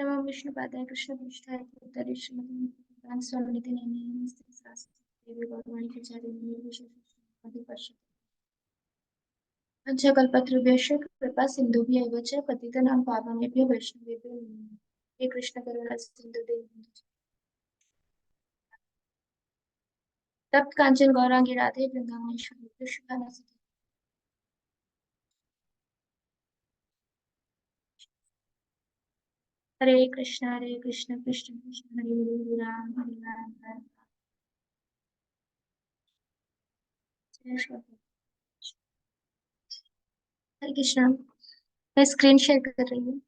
नमो विष्णुपादाय कृष्णपृष्ठाय भूतले श्रीमते स्वामिनिधि नमः नमस्ते सास्ते देवी गौरवाणी प्रचारिणी निर्विशेष पंचकल्पतरुभ्यश्च कृपा सिन्धुभ्यैव च पतितानां पावनेभ्यो वैष्णवेभ्यो नमः नमः। हे कृष्ण करुणा सिंधु देव तप्त कांचन गौरांगी राधे वृंदावनेश्वरी कृष्ण। हरे कृष्ण कृष्ण कृष्ण हरे हरे राम हरे राम। जय श्री राम। हरे कृष्ण। मैं स्क्रीन शेयर कर रही हूँ।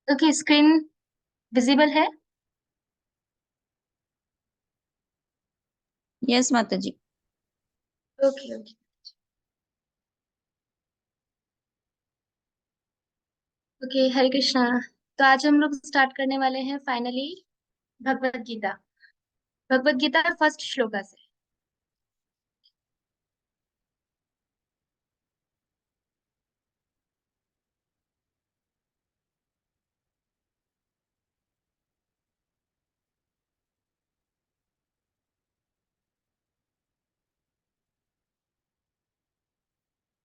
ओके, स्क्रीन विजिबल है। यस माता जी। Okay okay okay. Hare Krishna. तो आज हम लोग स्टार्ट करने वाले हैं फाइनली भगवत गीता। भगवत गीता फर्स्ट श्लोका से।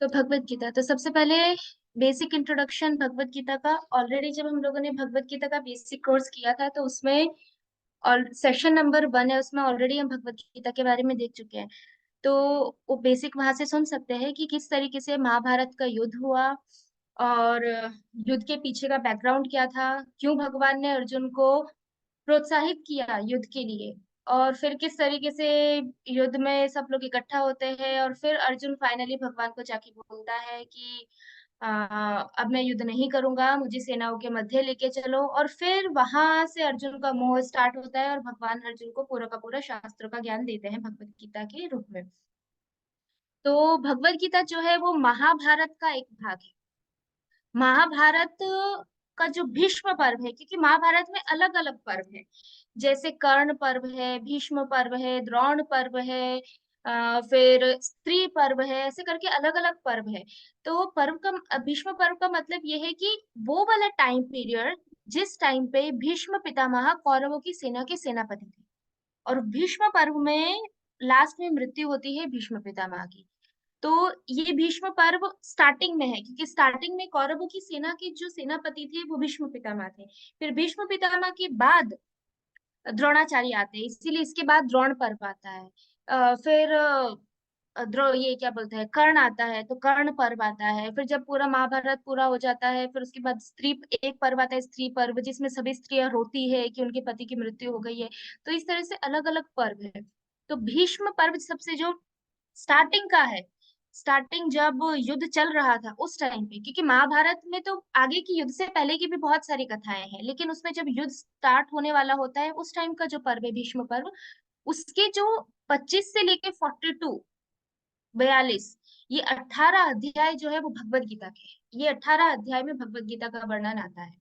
तो भगवत गीता, तो सबसे पहले बेसिक इंट्रोडक्शन भगवत गीता का। ऑलरेडी जब हम लोगों ने भगवत गीता का बेसिक कोर्स किया था तो उसमें और सेशन नंबर 1 है, उसमें ऑलरेडी हम भगवत गीता के बारे में देख चुके हैं। तो वो बेसिक वहां से सुन सकते हैं कि किस तरीके से महाभारत का युद्ध हुआ और युद्ध के पीछे का बैकग्राउंड क्या था, क्यों भगवान ने अर्जुन को प्रोत्साहित किया युद्ध के लिए, और फिर किस तरीके से युद्ध में सब लोग इकट्ठा होते हैं और फिर अर्जुन फाइनली भगवान को जाके बोलता है कि अब मैं युद्ध नहीं करूंगा, मुझे सेनाओं के मध्य लेके चलो। और फिर वहां से अर्जुन का मोह स्टार्ट होता है और भगवान अर्जुन को पूरा का पूरा शास्त्रों का ज्ञान देते हैं भगवत गीता के रूप में। तो भगवत गीता जो है वो महाभारत का एक भाग है। महाभारत का जो भीष्म पर्व है, क्योंकि महाभारत में अलग अलग पर्व है, जैसे कर्ण पर्व है, भीष्म पर्व है, द्रोण पर्व है, फिर स्त्री पर्व है, ऐसे करके अलग अलग पर्व है। तो पर्व का, भीष्म पर्व का मतलब ये है कि वो वाला टाइम पीरियड जिस टाइम पे भीष्म पितामह कौरवों की सेना के सेनापति थे। और भीष्म पर्व में लास्ट में मृत्यु होती है भीष्म पितामह की। तो ये भीष्म पर्व स्टार्टिंग में है, क्योंकि स्टार्टिंग में कौरवों की सेना के जो सेनापति थे वो भीष्म पितामह थे। फिर भीष्म पितामह के बाद द्रोणाचार्य आते हैं, इसीलिए इसके बाद द्रोण पर्व आता है। फिर द्रो ये क्या बोलते हैं, कर्ण आता है, तो कर्ण पर्व आता है। फिर जब पूरा महाभारत पूरा हो जाता है फिर उसके बाद स्त्री एक पर्व आता है, स्त्री पर्व, जिसमें सभी स्त्रियां रोती है कि उनके पति की मृत्यु हो गई है। तो इस तरह से अलग अलग पर्व है। तो भीष्म पर्व सबसे जो स्टार्टिंग का है, स्टार्टिंग जब युद्ध चल रहा था उस टाइम पे, क्योंकि महाभारत में तो आगे की युद्ध से पहले की भी बहुत सारी कथाएं हैं, लेकिन उसमें जब युद्ध स्टार्ट होने वाला होता है उस टाइम का जो पर्व है भीष्म पर्व, उसके जो 25 से लेके 42 42 ये 18 अध्याय जो है वो भगवत गीता के हैं। ये 18 अध्याय में भगवत गीता का वर्णन आता है।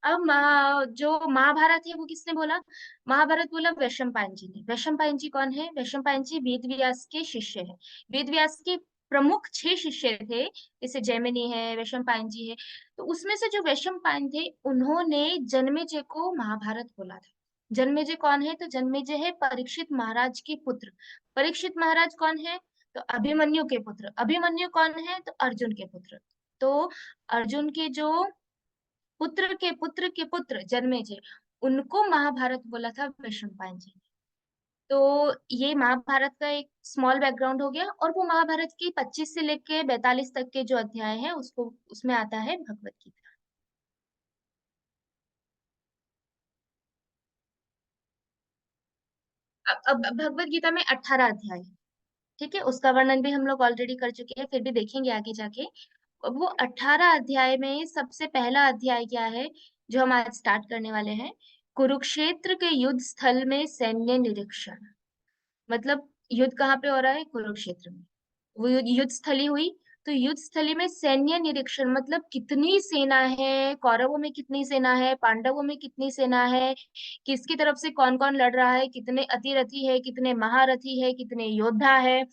अब जो महाभारत है वो किसने बोला? महाभारत बोला वैशंपायन जी ने। वैशंपायन जी कौन है? वैशंपायन जी वेद व्यास के शिष्य है। वेद व्यास के प्रमुख 6 शिष्य थे, जैसे जैमिनी है, वैशंपायन जी है। तो उसमें से जो वैशंपायन थे उन्होंने जन्मेजय को महाभारत बोला था। जन्मेजय कौन है? तो जन्मेजय है परीक्षित महाराज के पुत्र। परीक्षित महाराज कौन है? तो अभिमन्यु के पुत्र। अभिमन्यु कौन है? तो अर्जुन के पुत्र। तो अर्जुन के जो पुत्र के पुत्र जन्मेजय, उनको महाभारत बोला था वैशंपायन जी ने। तो ये महाभारत का एक स्मॉल बैकग्राउंड हो गया, और वो महाभारत की 25 से लेके 42 तक के जो अध्याय हैं उसको उसमें आता है भगवत गीता। अब भगवत गीता में 18 अध्याय है। ठीक है, उसका वर्णन भी हम लोग ऑलरेडी कर चुके हैं, फिर भी देखेंगे आगे जाके। अब वो 18 अध्याय में सबसे पहला अध्याय क्या है जो हम आज स्टार्ट करने वाले हैं? कुरुक्षेत्र के युद्ध स्थल में सैन्य निरीक्षण। मतलब युद्ध कहाँ पे हो रहा है? कुरुक्षेत्र में। वो युद्ध स्थली हुई, तो युद्ध स्थली में सैन्य निरीक्षण मतलब कितनी सेना है, कौरवों में कितनी सेना है, पांडवों में कितनी सेना है, किसकी तरफ से कौन कौन लड़ रहा है, कितने अतिरथी है, कितने महारथी है, कितने योद्धा है,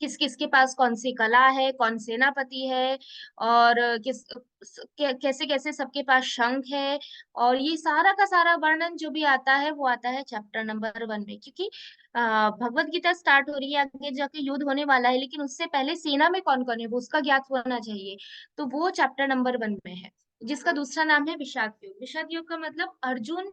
किस किस के पास कौन सी कला है, कौन सेनापति है, और कैसे कैसे सबके पास शंख है। और ये सारा का सारा वर्णन जो भी आता है वो आता है चैप्टर नंबर 1 में, क्योंकि भगवत गीता स्टार्ट हो रही है, आगे जाके युद्ध होने वाला है, लेकिन उससे पहले सेना में कौन कौन है वो उसका ज्ञात होना चाहिए। तो वो चैप्टर नंबर 1 में है, जिसका दूसरा नाम है विषाद योग। विषाद योग का मतलब अर्जुन,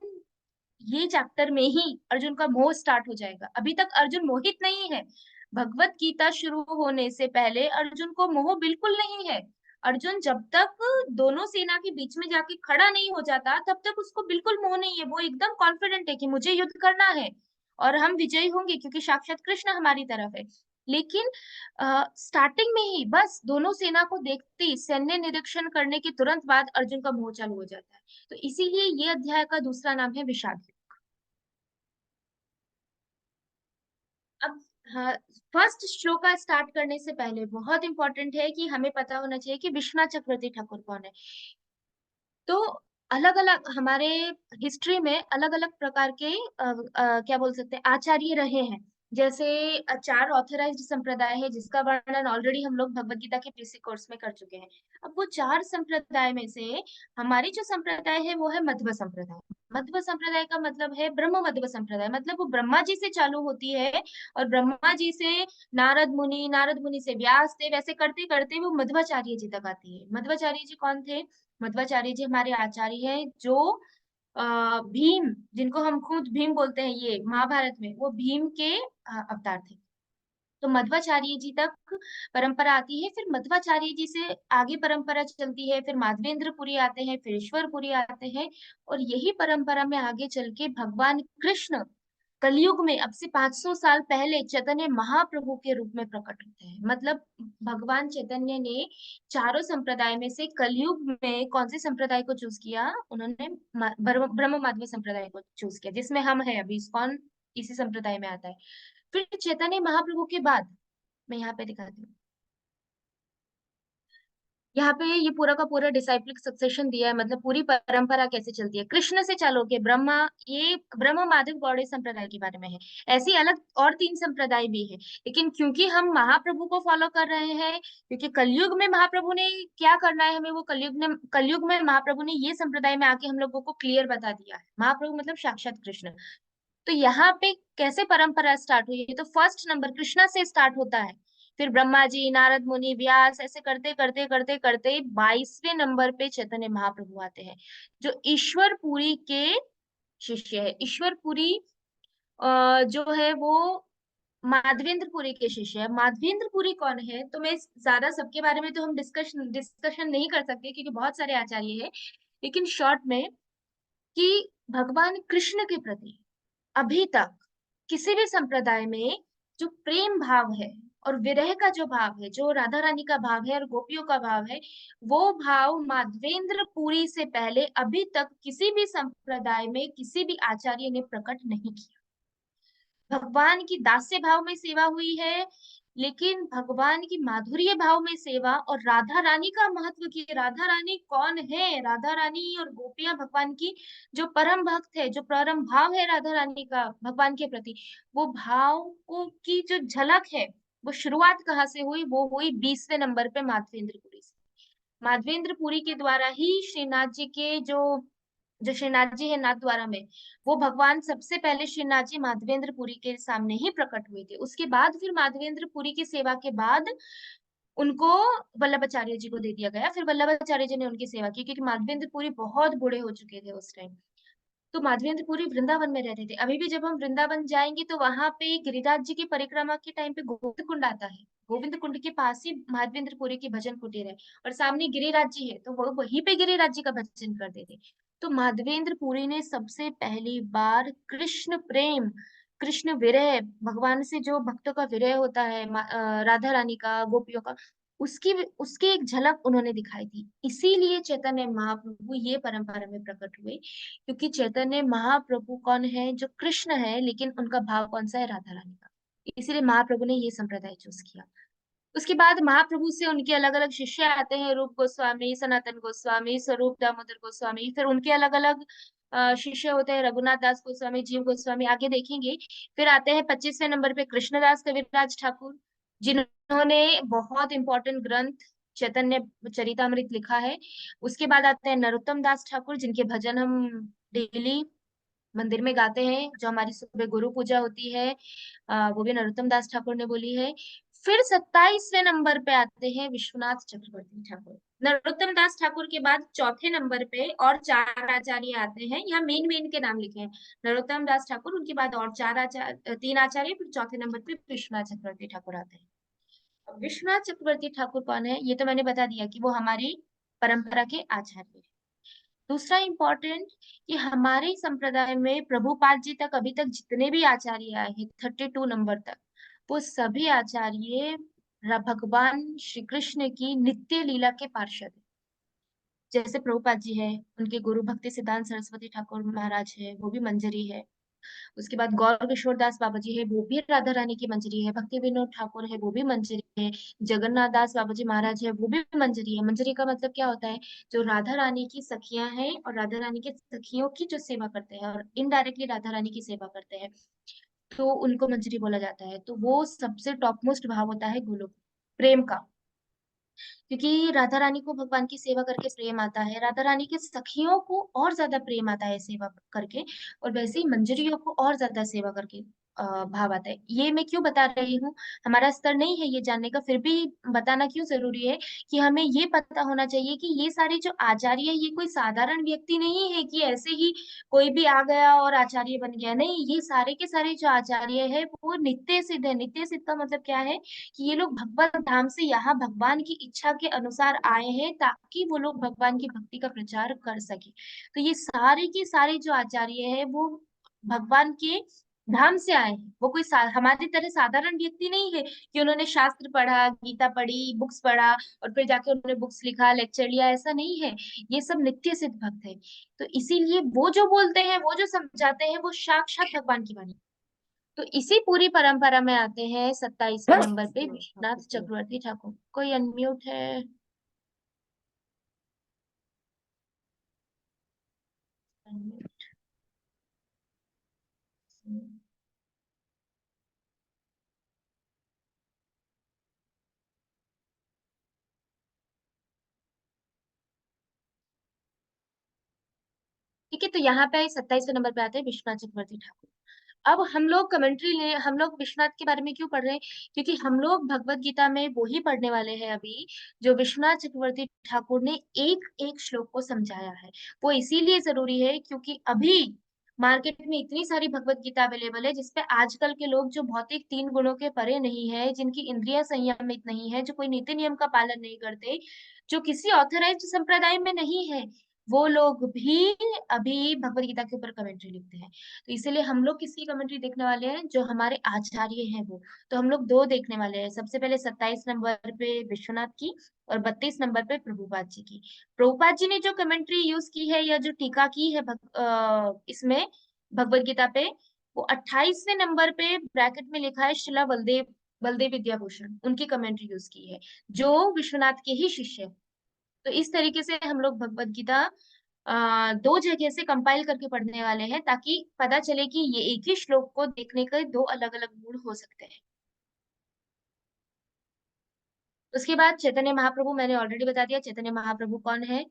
ये चैप्टर में ही अर्जुन का मोह स्टार्ट हो जाएगा। अभी तक अर्जुन मोहित नहीं है। भगवत गीता शुरू होने से पहले अर्जुन को मोह बिल्कुल नहीं है। अर्जुन जब तक दोनों सेना के बीच में जाके खड़ा नहीं हो जाता तब तक उसको बिल्कुल मोह नहीं है। वो एकदम कॉन्फिडेंट है कि मुझे युद्ध करना है और हम विजयी होंगे, क्योंकि साक्षात कृष्ण हमारी तरफ है। लेकिन स्टार्टिंग में ही बस दोनों सेना को देखते ही सैन्य निरीक्षण करने के तुरंत बाद अर्जुन का मोह चालू हो जाता है। तो इसीलिए ये अध्याय का दूसरा नाम है विषाद। अब हाँ, फर्स्ट श्लोक का स्टार्ट करने से पहले बहुत इंपॉर्टेंट है कि हमें पता होना चाहिए कि विश्वनाथ चक्रवर्ती ठाकुर कौन है। तो अलग अलग हमारे हिस्ट्री में अलग अलग प्रकार के क्या बोल सकते हैं आचार्य रहे हैं। जैसे चार ऑथराइज्ड संप्रदाय है, जिसका वर्णन ऑलरेडी हम लोग भगवत गीता के बेसिक कोर्स में कर चुके हैं। अब वो चार संप्रदाय में से हमारी जो संप्रदाय है वो है मध्व संप्रदाय। मध्व संप्रदाय का मतलब है ब्रह्म मध्व संप्रदाय, मतलब वो ब्रह्मा जी से चालू होती है और ब्रह्मा जी से नारद मुनि, नारद मुनि से व्यास थे, वैसे करते करते वो मध्वाचार्य जी तक आती है। मध्वाचार्य जी कौन थे? मध्वाचार्य जी हमारे आचार्य हैं जो भीम, जिनको हम खुद भीम बोलते हैं, ये महाभारत में वो भीम के अवतार थे। तो मध्वाचार्य जी तक परंपरा आती है, फिर मध्वाचार्य जी से आगे परंपरा चलती है, फिर माधवेंद्रपुरी आते हैं, फिर ईश्वरपुरी आते हैं। और यही परंपरा में आगे चल के भगवान कृष्ण कलयुग में अब से 500 साल पहले चैतन्य महाप्रभु के रूप में प्रकट होते हैं। मतलब भगवान चैतन्य ने चारों संप्रदाय में से कलयुग में कौन से संप्रदाय को चूज किया? उन्होंने ब्रह्म माध्व संप्रदाय को चूज किया, जिसमें हम हैं अभी। इस्कॉन इसी संप्रदाय में आता है। फिर चैतन्य महाप्रभु के बाद मैं यहाँ पे दिखाती हूँ, यहाँ पे ये पूरा का पूरा डिसाइप्लिक सक्सेशन दिया है, मतलब पूरी परंपरा कैसे चलती है कृष्ण से चालू के ब्रह्मा। ये ब्रह्म माधव गौड़ीय संप्रदाय के बारे में है। ऐसी अलग और 3 संप्रदाय भी है, लेकिन क्योंकि हम महाप्रभु को फॉलो कर रहे हैं, क्योंकि कलयुग में महाप्रभु ने क्या करना है हमें, वो कलयुग में महाप्रभु ने ये संप्रदाय में आके हम लोगों को क्लियर बता दिया है। महाप्रभु मतलब साक्षात कृष्ण। तो यहाँ पे कैसे परंपरा स्टार्ट हुई है? तो फर्स्ट नंबर कृष्णा से स्टार्ट होता है, फिर ब्रह्मा जी, नारद मुनि, व्यास, ऐसे करते करते करते करते 22वें नंबर पे चैतन्य महाप्रभु आते हैं, जो ईश्वरपुरी के शिष्य है। ईश्वरपुरी जो है वो माधवेंद्रपुरी के शिष्य है। माधवेंद्रपुरी कौन है? तो मैं ज्यादा सबके बारे में तो हम डिस्कशन नहीं कर सकते, क्योंकि बहुत सारे आचार्य हैं। लेकिन शॉर्ट में कि भगवान कृष्ण के प्रति अभी तक किसी भी संप्रदाय में जो प्रेम भाव है और विरह का जो भाव है, जो राधा रानी का भाव है और गोपियों का भाव है, वो भाव माधवेंद्र पुरी से पहले अभी तक किसी भी संप्रदाय में किसी भी आचार्य ने प्रकट नहीं किया। भगवान की दास्य भाव में सेवा हुई है, लेकिन भगवान की माधुर्य भाव में सेवा और राधा रानी का महत्व की, राधा रानी कौन है, राधा रानी और गोपियां भगवान की जो परम भक्त है, जो परम भाव है राधा रानी का भगवान के प्रति, वो भाव को की जो झलक है, वो शुरुआत कहाँ से हुई? वो हुई 20वें नंबर पे माधवेंद्रपुरी से। माधवेंद्रपुरी के द्वारा ही श्रीनाथ जी के जो श्रीनाथ जी है नाथ द्वारा में, वो भगवान सबसे पहले श्रीनाथ जी माधवेंद्रपुरी के सामने ही प्रकट हुए थे। उसके बाद फिर माधवेंद्रपुरी की सेवा के बाद उनको वल्लभाचार्य जी को दे दिया गया। फिर वल्लभाचार्य जी ने उनकी सेवा की, क्योंकि माधवेंद्रपुरी बहुत बूढ़े हो चुके थे उस टाइम। तो माधवेंद्रपुरी वृंदावन में रहते थे। अभी भी जब हम वृंदावन जाएंगे तो वहां पे गिरिराज जी की परिक्रमा के टाइम पे गोविंद कुंड आता है। गोविंद कुंड के पास ही माधवेंद्रपुरी की भजन कुटीर है, और सामने गिरिराज जी है, तो वो वहीं पे गिरिराज जी का भजन करते थे। तो माधवेंद्रपुरी ने सबसे पहली बार कृष्ण प्रेम, कृष्ण विरह, भगवान से जो भक्तों का विरह होता है, राधा रानी का, गोपियों का, उसकी उसकी एक झलक उन्होंने दिखाई थी। इसीलिए चैतन्य महाप्रभु ये परंपरा में प्रकट हुए, क्योंकि चैतन्य महाप्रभु कौन है? जो कृष्ण है, लेकिन उनका भाव कौन सा है? राधा रानी का। इसीलिए महाप्रभु ने ये संप्रदाय चूज किया। उसके बाद महाप्रभु से उनके अलग अलग शिष्य आते हैं, रूप गोस्वामी, सनातन गोस्वामी, स्वरूप दामोदर गोस्वामी। फिर उनके अलग अलग शिष्य होते हैं, रघुनाथ दास गोस्वामी, जीव गोस्वामी, आगे देखेंगे। फिर आते हैं 25वें नंबर पे कृष्णदास कविराज ठाकुर, जिन्होंने बहुत इंपॉर्टेंट ग्रंथ चैतन्य चरितामृत लिखा है। उसके बाद आते हैं नरोत्तम दास ठाकुर, जिनके भजन हम डेली मंदिर में गाते हैं। जो हमारी सुबह गुरु पूजा होती है, वो भी नरोत्तम दास ठाकुर ने बोली है। फिर 27वें नंबर पे आते हैं विश्वनाथ चक्रवर्ती ठाकुर। नरोत्तम दास ठाकुर के बाद चौथे नंबर पे और चार आचार्य आते हैं। यहाँ मेन मेन के नाम लिखे हैं। नरोत्तम दास ठाकुर, उनके बाद और चार आचार्य, तीन आचार्य, फिर चौथे नंबर पे विश्वनाथ चक्रवर्ती ठाकुर आते हैं। अब विश्वनाथ चक्रवर्ती ठाकुर कौन है? ये तो मैंने बता दिया कि वो हमारी परंपरा के आचार्य हैं। दूसरा इम्पोर्टेंट, कि हमारे संप्रदाय में प्रभुपाद जी तक अभी तक जितने भी आचार्य आए हैं 32 नंबर तक, वो सभी आचार्य भगवान श्री कृष्ण की नित्य लीला के पार्षद हैं। जैसे प्रभुपाद जी है, उनके गुरु भक्ति सिद्धांत सरस्वती ठाकुर महाराज है, वो भी मंजरी है। उसके बाद गौर किशोर दास बाबा जी है, वो भी राधा रानी की मंजरी है। भक्ति विनोद ठाकुर है, वो भी मंजरी है। जगन्नाथ दास बाबा जी महाराज है, वो भी मंजरी है। मंजरी का मतलब क्या होता है? जो राधा रानी की सखियां हैं और राधा रानी के सखियों की जो सेवा करते हैं और इनडायरेक्टली राधा रानी की सेवा करते हैं, तो उनको मंजरी बोला जाता है। तो वो सबसे टॉप मोस्ट भाव होता है गोलोक प्रेम का, क्योंकि राधा रानी को भगवान की सेवा करके प्रेम आता है, राधा रानी के सखियों को और ज्यादा प्रेम आता है सेवा करके, और वैसे ही मंजरियों को और ज्यादा सेवा करके भाव आता है। ये मैं क्यों बता रही हूँ? हमारा स्तर नहीं है ये जानने का, फिर भी बताना क्यों जरूरी है, कि हमें ये पता होना चाहिए कि ये सारे जो आचार्य है, ये कोई साधारण व्यक्ति नहीं है कि ऐसे ही कोई भी आ गया और आचार्य बन गया। नहीं, ये सारे के सारे जो आचार्य है वो नित्य सिद्ध है। नित्य सिद्ध का मतलब क्या है? कि ये लोग भगवत धाम से यहाँ भगवान की इच्छा के अनुसार आए हैं, ताकि वो लोग भगवान की भक्ति का प्रचार कर सके। तो ये सारे के सारे जो आचार्य है वो भगवान के धाम से आए हैं। वो कोई हमारी तरह साधारण व्यक्ति नहीं है कि उन्होंने शास्त्र पढ़ा, गीता पढ़ी, बुक्स पढ़ा और फिर जाके उन्होंने बुक्स लिखा, लेक्चर लिया, ऐसा नहीं है। ये सब नित्य सिद्ध भक्त है। तो इसीलिए वो जो बोलते हैं, वो जो समझाते हैं, वो साक्षात भगवान की वाणी। तो इसी पूरी परंपरा में आते हैं 27वें नंबर पे विश्वनाथ चक्रवर्ती ठाकुर। कोई अनम्यूट है? Unmute। ठीक है, तो यहाँ पे 27वें नंबर पे आते हैं विश्वनाथ चक्रवर्ती ठाकुर। अब हम लोग कमेंट्री ले, हम लोग विश्वनाथ के बारे में क्यों पढ़ रहे हैं? क्योंकि हम लोग भगवत गीता में वो ही पढ़ने वाले हैं अभी, जो विश्वनाथ चक्रवर्ती ठाकुर ने एक एक श्लोक को समझाया है। वो इसीलिए जरूरी है क्योंकि अभी मार्केट में इतनी सारी भगवत गीता अवेलेबल है, जिसपे आजकल के लोग जो भौतिक तीन गुणों के परे नहीं है, जिनकी इंद्रियां संयमित नहीं है, जो कोई नीति नियम का पालन नहीं करते, जो किसी ऑथराइज्ड संप्रदाय में नहीं है, वो लोग भी अभी भगवत गीता के ऊपर कमेंट्री लिखते हैं। तो इसीलिए हम लोग किसकी कमेंट्री देखने वाले हैं? जो हमारे आचार्य हैं वो। तो हम लोग दो देखने वाले हैं। सबसे पहले 27 नंबर पे विश्वनाथ की, और 32 नंबर पे प्रभुपाद जी की। प्रभुपाद जी ने जो कमेंट्री यूज की है या जो टीका की है इसमें भगवत गीता पे, वो 28वें नंबर पे ब्रैकेट में लिखा है शिला बलदेव बलदेव विद्याभूषण, उनकी कमेंट्री यूज की है, जो विश्वनाथ के ही शिष्य हैं। तो इस तरीके से हम लोग भगवत गीता दो जगह से कंपाइल करके पढ़ने वाले हैं, ताकि पता चले कि ये एक ही श्लोक को देखने के दो अलग अलग मूड हो सकते हैं। उसके बाद चैतन्य महाप्रभु, मैंने ऑलरेडी बता दिया चैतन्य महाप्रभु कौन है।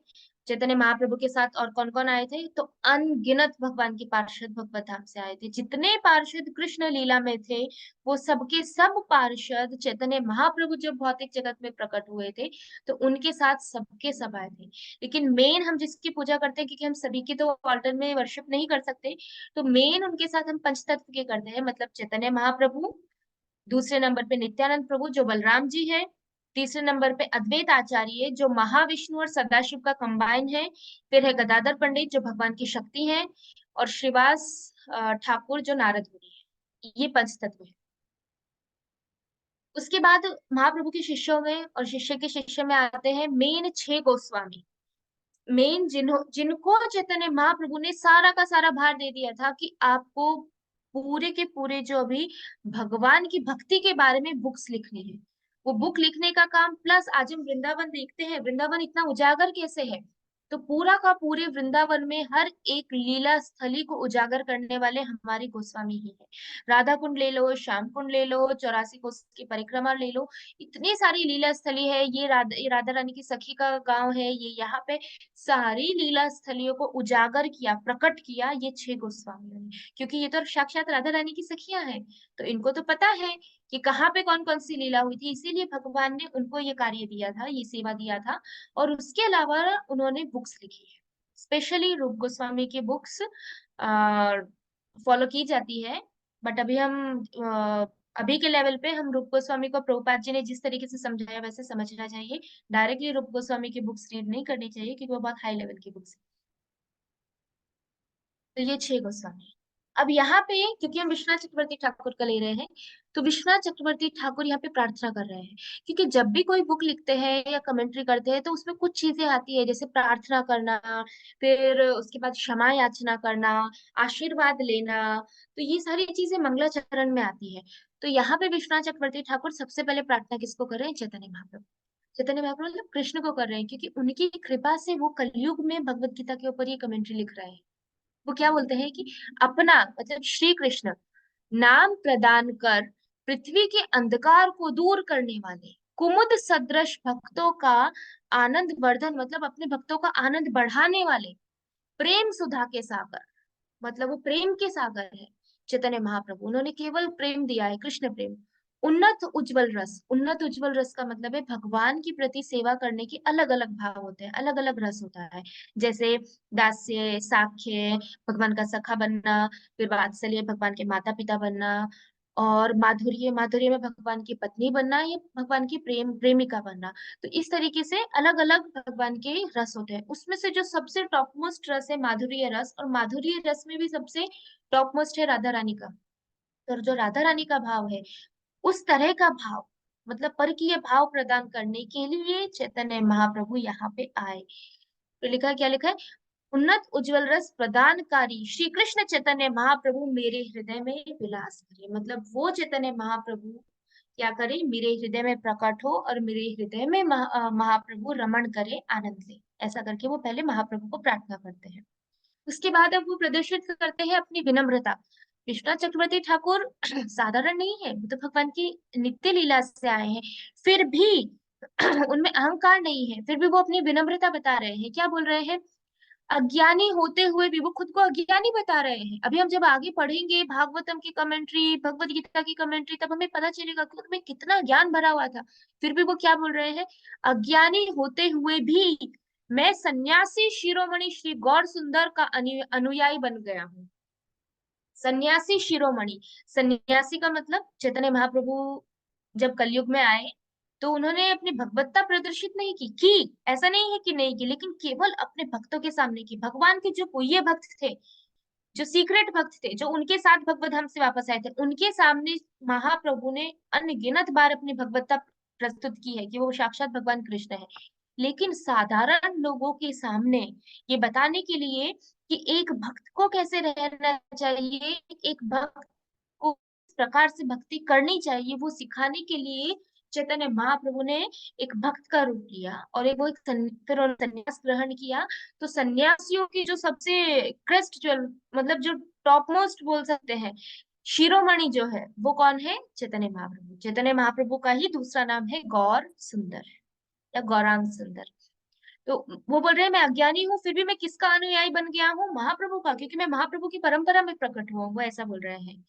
चैतन्य महाप्रभु के साथ और कौन कौन आए थे? तो अनगिनत भगवान के पार्षद भगवत धाम से आए थे। जितने पार्षद कृष्ण लीला में थे, वो सबके सब पार्षद चैतन्य महाप्रभु जब भौतिक जगत में प्रकट हुए थे, तो उनके साथ सबके सब आए थे। लेकिन मेन हम जिसकी पूजा करते हैं, क्योंकि हम सभी की तो ऑल्टर में वर्शिप नहीं कर सकते, तो मेन उनके साथ हम पंचतत्व के करते हैं, मतलब चैतन्य महाप्रभु। दूसरे नंबर पे नित्यानंद प्रभु जो बलराम जी है। तीसरे नंबर पे अद्वैत आचार्य जो महाविष्णु और सदाशिव का कंबाइन है। फिर है गदाधर पंडित जो भगवान की शक्ति है। और श्रीवास ठाकुर जो नारद मुनि है। ये पंच तत्व है। उसके बाद महाप्रभु के शिष्यों में और शिष्य के शिष्य में आते हैं मेन 6 गोस्वामी। मेन जिनको चैतन्य महाप्रभु ने सारा का सारा भार दे दिया था कि आपको पूरे के पूरे जो अभी भगवान की भक्ति के बारे में बुक्स लिखनी है, वो बुक लिखने का काम। प्लस आज हम वृंदावन देखते हैं, वृंदावन इतना उजागर कैसे है, तो पूरा का पूरे वृंदावन में हर एक लीला स्थली को उजागर करने वाले हमारे गोस्वामी ही है। राधा कुंड ले लो, श्याम कुंड ले लो, 84 कोस की परिक्रमा ले लो, इतनी सारी लीला स्थली है। ये राधा रानी की सखी का गांव है, ये यहाँ पे सारी लीला स्थलियों को उजागर किया, प्रकट किया ये 6 गोस्वामियों ने। क्योंकि ये तो साक्षात राधा रानी की सखियां हैं, तो इनको तो पता है कि कहाँ पे कौन कौन सी लीला हुई थी, इसीलिए भगवान ने उनको ये कार्य दिया था, ये सेवा दिया था। और उसके अलावा उन्होंने बुक्स लिखी है, स्पेशली रूप गोस्वामी की बुक्स फॉलो की जाती है। बट अभी हम अभी के लेवल पे हम रूप गोस्वामी को प्रभुपाद जी ने जिस तरीके से समझाया वैसे समझना चाहिए। डायरेक्टली रूप गोस्वामी की बुक्स रीड नहीं करनी चाहिए, क्योंकि वो बहुत हाई लेवल की बुक्स है। तो ये 6 गोस्वामी हैं। अब यहाँ पे क्योंकि हम विश्वनाथ चक्रवर्ती ठाकुर का ले रहे हैं, तो विश्वनाथ चक्रवर्ती ठाकुर यहाँ पे प्रार्थना कर रहे हैं। क्योंकि जब भी कोई बुक लिखते हैं या कमेंट्री करते हैं तो उसमें कुछ चीजें आती है, जैसे प्रार्थना करना, फिर उसके बाद क्षमा याचना करना, आशीर्वाद लेना। तो ये सारी चीजें मंगलाचरण में आती है। तो यहाँ पे विश्वनाथ चक्रवर्ती ठाकुर सबसे पहले प्रार्थना किसको कर रहे हैं? चैतन्य महाप्रभु। चैतन्य महाप्रभु मतलब कृष्ण को कर रहे हैं, क्योंकि उनकी कृपा से वो कलयुग में भगवत गीता के ऊपर ये कमेंट्री लिख रहे हैं। वो क्या बोलते हैं कि अपना मतलब श्री कृष्ण नाम प्रदान कर पृथ्वी के अंधकार को दूर करने वाले कुमुद सदृश भक्तों का आनंद वर्धन, मतलब अपने भक्तों का आनंद बढ़ाने वाले प्रेम सुधा के सागर, मतलब वो प्रेम के सागर है चैतन्य महाप्रभु। उन्होंने केवल प्रेम दिया है, कृष्ण प्रेम। उन्नत उज्जवल रस, उन्नत उज्जवल रस का मतलब है भगवान की प्रति सेवा करने के अलग अलग भाव होते हैं, अलग अलग रस होता है। जैसे दास्य, साख्य, भगवान का सखा बनना, फिर वात्सल्य, भगवान के माता पिता बनना, और माधुर्य, माधुर्य में भगवान की पत्नी बनना, या भगवान की प्रेमिका बनना। तो इस तरीके से अलग अलग भगवान के रस होते हैं। उसमें से जो सबसे टॉप मोस्ट रस है माधुर्य रस, और माधुर्य रस में भी सबसे टॉप मोस्ट है राधा रानी का। तो जो राधा रानी का भाव है, उस तरह का भाव, मतलब परकीय भाव प्रदान करने के लिए चैतन्य महाप्रभु यहाँ पे आए। तो लिखा, क्या लिखा है? उन्नत उज्जवल रस प्रदानकारी श्री कृष्ण चैतन्य महाप्रभु मेरे हृदय में विलास करे। मतलब वो चैतन्य महाप्रभु क्या करे? मेरे हृदय में प्रकट हो और मेरे हृदय में महाप्रभु रमण करे, आनंद ले। ऐसा करके वो पहले महाप्रभु को प्रार्थना करते हैं। उसके बाद अब वो प्रदर्शित करते हैं अपनी विनम्रता। विश्वनाथ चक्रवर्ती ठाकुर साधारण नहीं है, वो तो भगवान की नित्य लीला से आए हैं। फिर भी उनमें अहंकार नहीं है, फिर भी वो अपनी विनम्रता बता रहे हैं। क्या बोल रहे हैं? अज्ञानी होते हुए भी वो खुद को अज्ञानी बता रहे हैं। अभी हम जब आगे पढ़ेंगे भागवतम की कमेंट्री, भगवत गीता की कमेंट्री, तब हमें पता चलेगा कि उनमें कितना ज्ञान भरा हुआ था। फिर भी वो क्या बोल रहे हैं? अज्ञानी होते हुए भी मैं सन्यासी शिरोमणि श्री गौर सुंदर का अनुयायी बन गया हूँ। सन्यासी शिरोमणि, सन्यासी का मतलब चैतन्य महाप्रभु जब कलयुग में आए तो उन्होंने अपनी भगवत्ता प्रदर्शित नहीं की, ऐसा नहीं है कि नहीं की, लेकिन केवल अपने भक्तों के सामने की। भगवान के जो पुण्य भक्त थे, जो सीक्रेट भक्त थे, जो उनके साथ भगवत धाम से वापस आए थे, उनके सामने महाप्रभु ने अनगिनत बार अपनी भगवत्ता प्रस्तुत की है कि वो साक्षात भगवान कृष्ण है। लेकिन साधारण लोगों के सामने ये बताने के लिए कि एक भक्त को कैसे रहना चाहिए, एक भक्त को किस प्रकार से भक्ति करनी चाहिए, वो सिखाने के लिए चैतन्य महाप्रभु ने एक भक्त का रूप लिया, और एक वो फिर उन्होंने संन्यास ग्रहण किया। तो सन्यासियों की जो सबसे क्रेस्ट, जो मतलब जो टॉप मोस्ट बोल सकते हैं, शिरोमणि जो है, वो कौन है? चैतन्य महाप्रभु। चैतन्य महाप्रभु का ही दूसरा नाम है गौर सुंदर या गौरांग सुंदर। तो वो बोल रहे हैं मैं अज्ञानी हूँ, फिर भी मैं किसका अनुयायी बन गया हूँ? महाप्रभु का, क्योंकि मैं महाप्रभु की परंपरा में प्रकट हुआ हूँ, वो ऐसा बोल रहे हैं।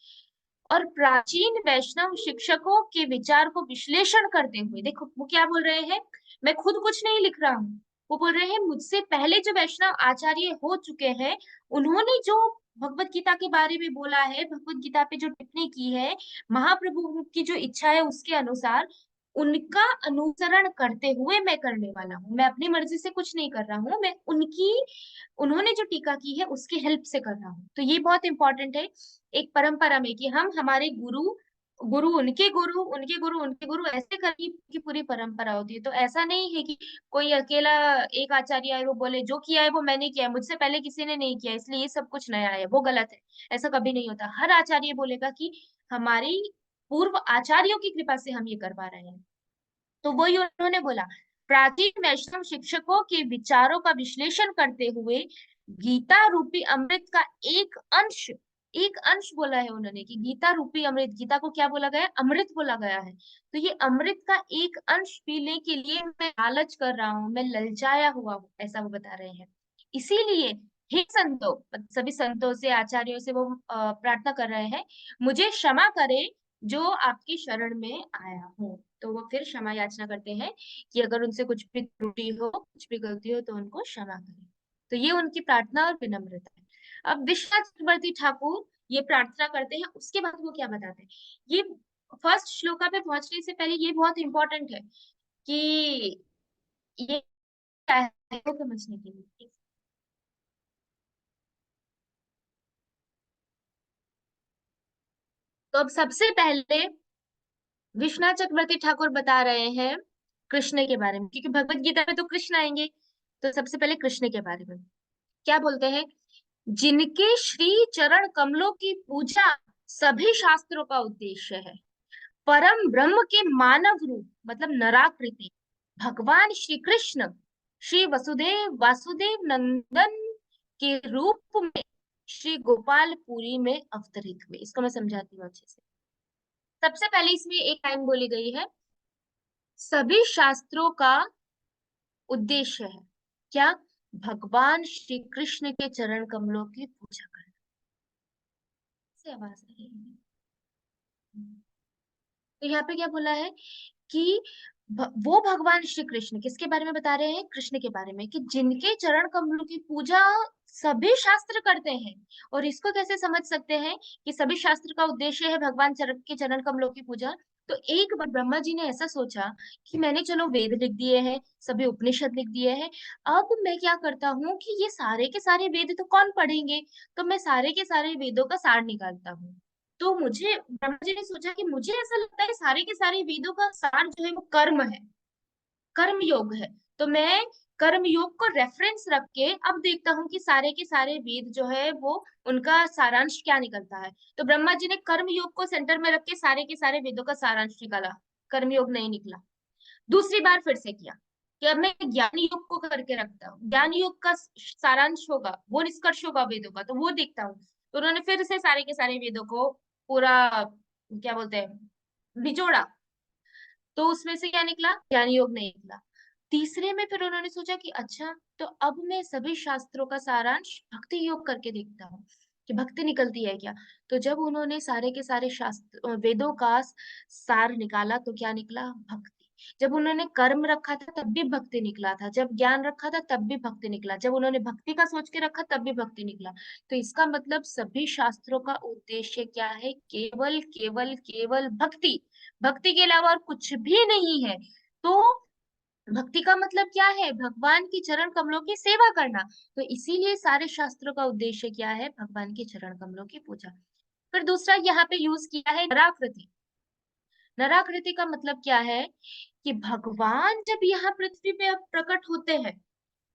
और प्राचीन वैष्णव शिक्षकों के विचार को विश्लेषण करते हुए, देखो वो क्या बोल रहे हैं, मैं खुद कुछ नहीं लिख रहा हूँ। वो बोल रहे हैं मुझसे पहले जो वैष्णव आचार्य हो चुके हैं, उन्होंने जो भगवत गीता के बारे में बोला है, भगवत गीता पे जो टिप्पणी की है, महाप्रभु की जो इच्छा है उसके अनुसार, उनका अनुसरण करते हुए मैं करने वाला हूँ। मैं अपनी मर्जी से कुछ नहीं कर रहा हूँ, मैं उनकी, उन्होंने जो टीका की है उसके हेल्प से कर रहा हूँ। तो ये बहुत इंपॉर्टेंट है एक परंपरा में कि हम हमारे गुरु गुरु उनके गुरु उनके गुरु उनके गुरु ऐसे करके की पूरी परंपरा होती है। तो ऐसा नहीं है कि कोई अकेला एक आचार्य है वो बोले जो किया है वो मैंने किया है, मुझसे पहले किसी ने नहीं किया इसलिए ये सब कुछ नया है, वो गलत है। ऐसा कभी नहीं होता। हर आचार्य बोलेगा कि हमारी पूर्व आचार्यों की कृपा से हम ये कर पा रहे हैं। तो वही उन्होंने बोला, प्राचीन वैष्णव शिक्षकों के विचारों का विश्लेषण करते हुए गीता रूपी अमृत का एक अंश, एक अंश बोला है उन्होंने कि गीता रूपी अमृत, गीता को क्या बोला गया है, अमृत बोला गया है। तो ये अमृत का एक अंश पीने के लिए मैं लालच कर रहा हूँ, मैं ललचाया हुआ हूँ, ऐसा वो बता रहे हैं। इसीलिए हे संतों, सभी संतों से आचार्यों से वो प्रार्थना कर रहे हैं, मुझे क्षमा करे जो आपकी शरण में आया हूँ। तो वो फिर क्षमा याचना करते हैं कि अगर उनसे कुछ भी त्रुटि हो, कुछ भी गलती हो तो उनको क्षमा करें। तो ये उनकी प्रार्थना और विनम्रता है। अब विश्वनाथ चक्रवर्ती ठाकुर ये प्रार्थना करते हैं, उसके बाद वो क्या बताते हैं, ये फर्स्ट श्लोका पे पहुंचने से पहले ये बहुत इंपॉर्टेंट है कि ये क्या है वो समझने के लिए। तो अब सबसे पहले विश्वनाथ चक्रवर्ती ठाकुर बता रहे हैं कृष्ण के बारे में, क्योंकि भगवत गीता में तो कृष्ण आएंगे। तो सबसे पहले कृष्ण के बारे में क्या बोलते हैं, जिनके श्री चरण कमलों की पूजा सभी शास्त्रों का उद्देश्य है, परम ब्रह्म के मानव रूप मतलब नराकृति भगवान श्री कृष्ण श्री वसुदेव वासुदेव नंदन के रूप में श्री गोपालपुरी में अवतरित हुए। इसको मैं समझाती हूँ अच्छे से। सबसे पहले इसमें एक लाइन बोली गई है, सभी शास्त्रों का उद्देश्य है क्या, भगवान श्री कृष्ण के चरण कमलों की पूजा करना। से आवाज आ रही है। तो यहाँ पे क्या बोला है कि वो भगवान श्री कृष्ण किसके बारे में बता रहे हैं, कृष्ण के बारे में, कि जिनके चरण कमलों की पूजा सभी शास्त्र करते हैं। और इसको कैसे समझ सकते हैं कि सभी शास्त्र का उद्देश्य है भगवान के चरण कमलों की पूजा। तो एक बार ब्रह्मा जी ने ऐसा सोचा कि मैंने चलो वेद लिख दिए हैं, सभी उपनिषद लिख दिए हैं, अब मैं क्या करता हूँ कि ये सारे के सारे वेद तो कौन पढ़ेंगे, तो मैं सारे के सारे वेदों का सार निकालता हूँ। तो मुझे ब्रह्मा जी ने सोचा कि मुझे ऐसा लगता है सारे के सारे वेदों का सार जो है वो कर्म है, कर्म योग है। तो मैं कर्म योग को रेफरेंस रख के अब देखता हूँ कि सारे के सारे वेद जो है वो उनका सारांश क्या निकलता है। तो ब्रह्मा जी ने कर्म योग को सेंटर में रख के सारे के सारे वेदों का सारांश निकाला, कर्म योग नहीं निकला। दूसरी बार फिर से किया कि अब मैं ज्ञान योग को करके रखता हूँ, ज्ञान योग का सारांश होगा, वो निष्कर्ष होगा वेदों का, तो वो देखता हूँ। तो उन्होंने फिर से सारे के सारे वेदों को पूरा क्या बोलते हैं निचोड़ा, तो उसमें से क्या निकला, ज्ञान योग नहीं निकला। तीसरे में फिर उन्होंने सोचा कि अच्छा, तो अब मैं सभी शास्त्रों का सारांश भक्ति योग करके देखता हूँ कि भक्ति निकलती है क्या। तो जब उन्होंने सारे के सारे शास्त्र वेदों का सार निकाला तो क्या निकला, भक्ति। जब उन्होंने कर्म रखा था तब भी भक्ति निकला था, जब ज्ञान रखा था तब भी भक्ति निकला, जब उन्होंने भक्ति का सोच के रखा तब भी भक्ति निकला। तो इसका मतलब सभी शास्त्रों का उद्देश्य क्या है, केवल केवल केवल भक्ति, भक्ति के अलावा और कुछ भी नहीं है। तो भक्ति का मतलब क्या है, भगवान की चरण कमलों की सेवा करना। तो इसीलिए सारे शास्त्रों का उद्देश्य क्या है, भगवान के चरण कमलों की पूजा। फिर दूसरा यहाँ पे यूज किया है नराकृति। नराकृति का मतलब क्या है कि भगवान जब यहाँ पृथ्वी पे अब प्रकट होते हैं,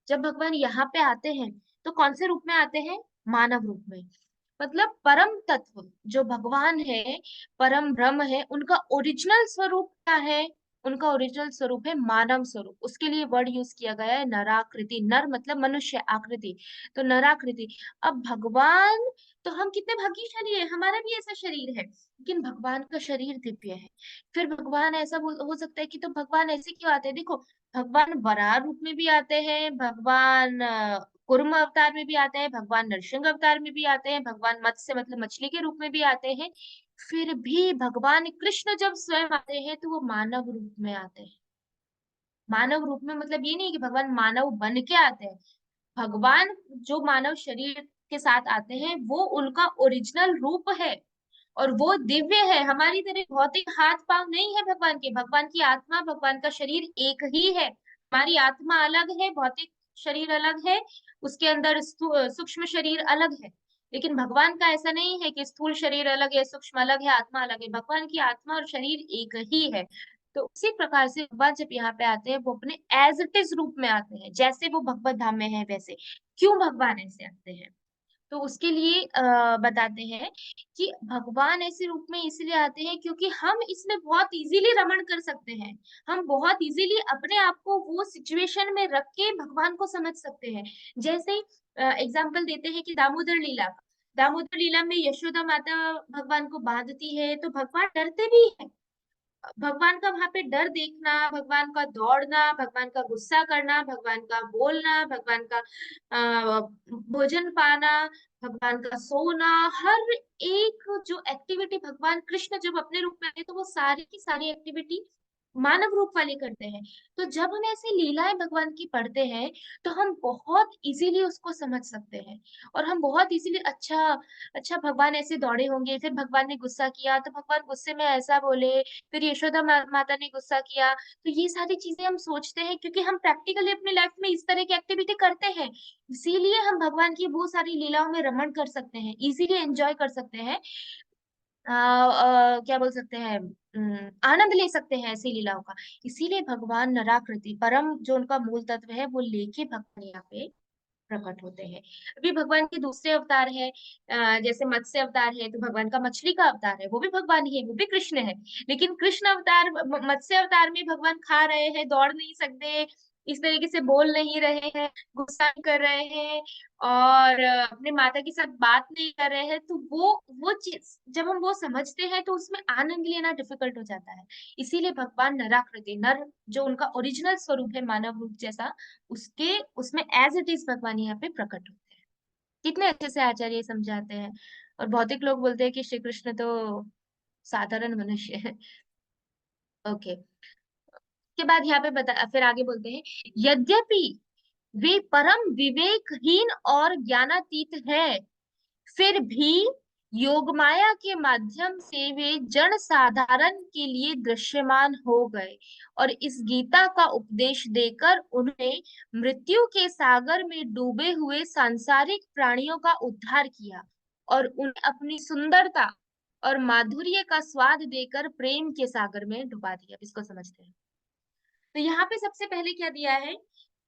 जब भगवान यहाँ पे आते हैं तो कौन से रूप में आते हैं, मानव रूप में। मतलब परम तत्व जो भगवान है, परम ब्रह्म है, उनका ओरिजिनल स्वरूप क्या है, उनका ओरिजिनल स्वरूप है मानव स्वरूप। उसके लिए वर्ड यूज किया गया है नराकृति, नर मतलब मनुष्य आकृति, तो नराकृति। अब भगवान, तो हम कितने भाग्यशाली है, हमारा भी ऐसा शरीर है, लेकिन भगवान का शरीर दिव्य है। फिर भगवान ऐसा हो सकता है कि तो भगवान ऐसे क्यों आते हैं, देखो भगवान वराह रूप में भी आते हैं, भगवान कूर्म अवतार में भी आते हैं, भगवान नरसिंह अवतार में भी आते हैं, भगवान मत्स्य मतलब मछली के रूप में भी आते हैं। फिर भी भगवान कृष्ण जब स्वयं आते हैं तो वो मानव रूप में आते हैं। मानव रूप में मतलब ये नहीं कि भगवान मानव बन के आते हैं, भगवान जो मानव शरीर के साथ आते हैं वो उनका ओरिजिनल रूप है, और वो दिव्य है, हमारी तरह भौतिक हाथ पांव नहीं है भगवान के। भगवान की आत्मा, भगवान का शरीर एक ही है, हमारी आत्मा अलग है, भौतिक शरीर अलग है, उसके अंदर सूक्ष्म शरीर अलग है। लेकिन भगवान का ऐसा नहीं है कि स्थूल शरीर अलग है, सूक्ष्म अलग है, आत्मा अलग है। भगवान की आत्मा और शरीर एक ही है। तो उसी प्रकार से भगवान जब यहाँ पे आते हैं, वो अपने एज इट इज रूप में आते हैं, जैसे वो भगवत धाम में है वैसे। क्यों भगवान ऐसे आते हैं? तो उसके लिए बताते हैं कि भगवान ऐसे रूप में इसलिए आते हैं क्योंकि हम इसमें बहुत इजीली रमण कर सकते हैं। हम बहुत इजीली अपने आप को वो सिचुएशन में रख के भगवान को समझ सकते हैं। जैसे एग्जाम्पल देते हैं कि दामोदर लीला का। दामोदर लीला में यशोदा माता भगवान को बांधती है, तो भगवान डरते भी हैं। भगवान का वहां पे डर देखना, भगवान का दौड़ना, भगवान का गुस्सा करना, भगवान का बोलना, भगवान का भोजन पाना, भगवान का सोना, हर एक जो एक्टिविटी भगवान कृष्ण जब अपने रूप में आए तो वो सारी की सारी एक्टिविटी मानव रूप वाले करते हैं। तो जब हम ऐसी लीलाएं भगवान की पढ़ते हैं, तो हम बहुत इजीली उसको समझ सकते हैं। और हम बहुत इजीली, अच्छा अच्छा भगवान ऐसे दौड़े होंगे, फिर भगवान ने गुस्सा किया तो भगवान गुस्से में ऐसा बोले, फिर यशोदा माता ने गुस्सा किया। तो ये सारी चीजें हम सोचते हैं क्योंकि हम प्रैक्टिकली अपनी लाइफ में इस तरह की एक्टिविटी करते हैं। इसीलिए हम भगवान की वो सारी लीलाओं में रमण कर सकते हैं, इजीली एंजॉय कर सकते हैं। क्या बोल सकते हैं, आनंद ले सकते हैं ऐसी लीलाओं का। इसीलिए भगवान नराकृति परम जो उनका मूल तत्व है वो लेके भगवान यहाँ पे प्रकट होते हैं। अभी भगवान के दूसरे अवतार है, जैसे मत्स्य अवतार है तो भगवान का मछली का अवतार है, वो भी भगवान ही है, वो भी कृष्ण है। लेकिन कृष्ण अवतार, मत्स्य अवतार में भगवान खा रहे हैं, दौड़ नहीं सकते, इस तरीके से बोल नहीं रहे हैं, गुस्सा नहीं कर रहे हैं, और अपने माता के साथ बात नहीं कर रहे हैं। तो वो चीज जब हम वो समझते हैं तो उसमें आनंद लेना डिफिकल्ट हो जाता है। इसीलिए भगवान नराकृति, नर जो उनका ओरिजिनल स्वरूप है मानव रूप जैसा, उसके उसमें एज इट इज भगवान यहाँ पे प्रकट होते हैं। कितने अच्छे से आचार्य समझाते हैं। और भौतिक लोग बोलते हैं कि श्री कृष्ण तो साधारण मनुष्य है। ओके। के बाद यहाँ पे बता, फिर आगे बोलते हैं, यद्यपि वे परम विवेकहीन और ज्ञानातीत है, फिर भी योगमाया के माध्यम से वे जन साधारण के लिए दृश्यमान हो गए और इस गीता का उपदेश देकर उन्हें मृत्यु के सागर में डूबे हुए सांसारिक प्राणियों का उद्धार किया और उन्हें अपनी सुंदरता और माधुर्य का स्वाद देकर प्रेम के सागर में डुबा दिया। इसको समझते हैं। तो यहाँ पे सबसे पहले क्या दिया है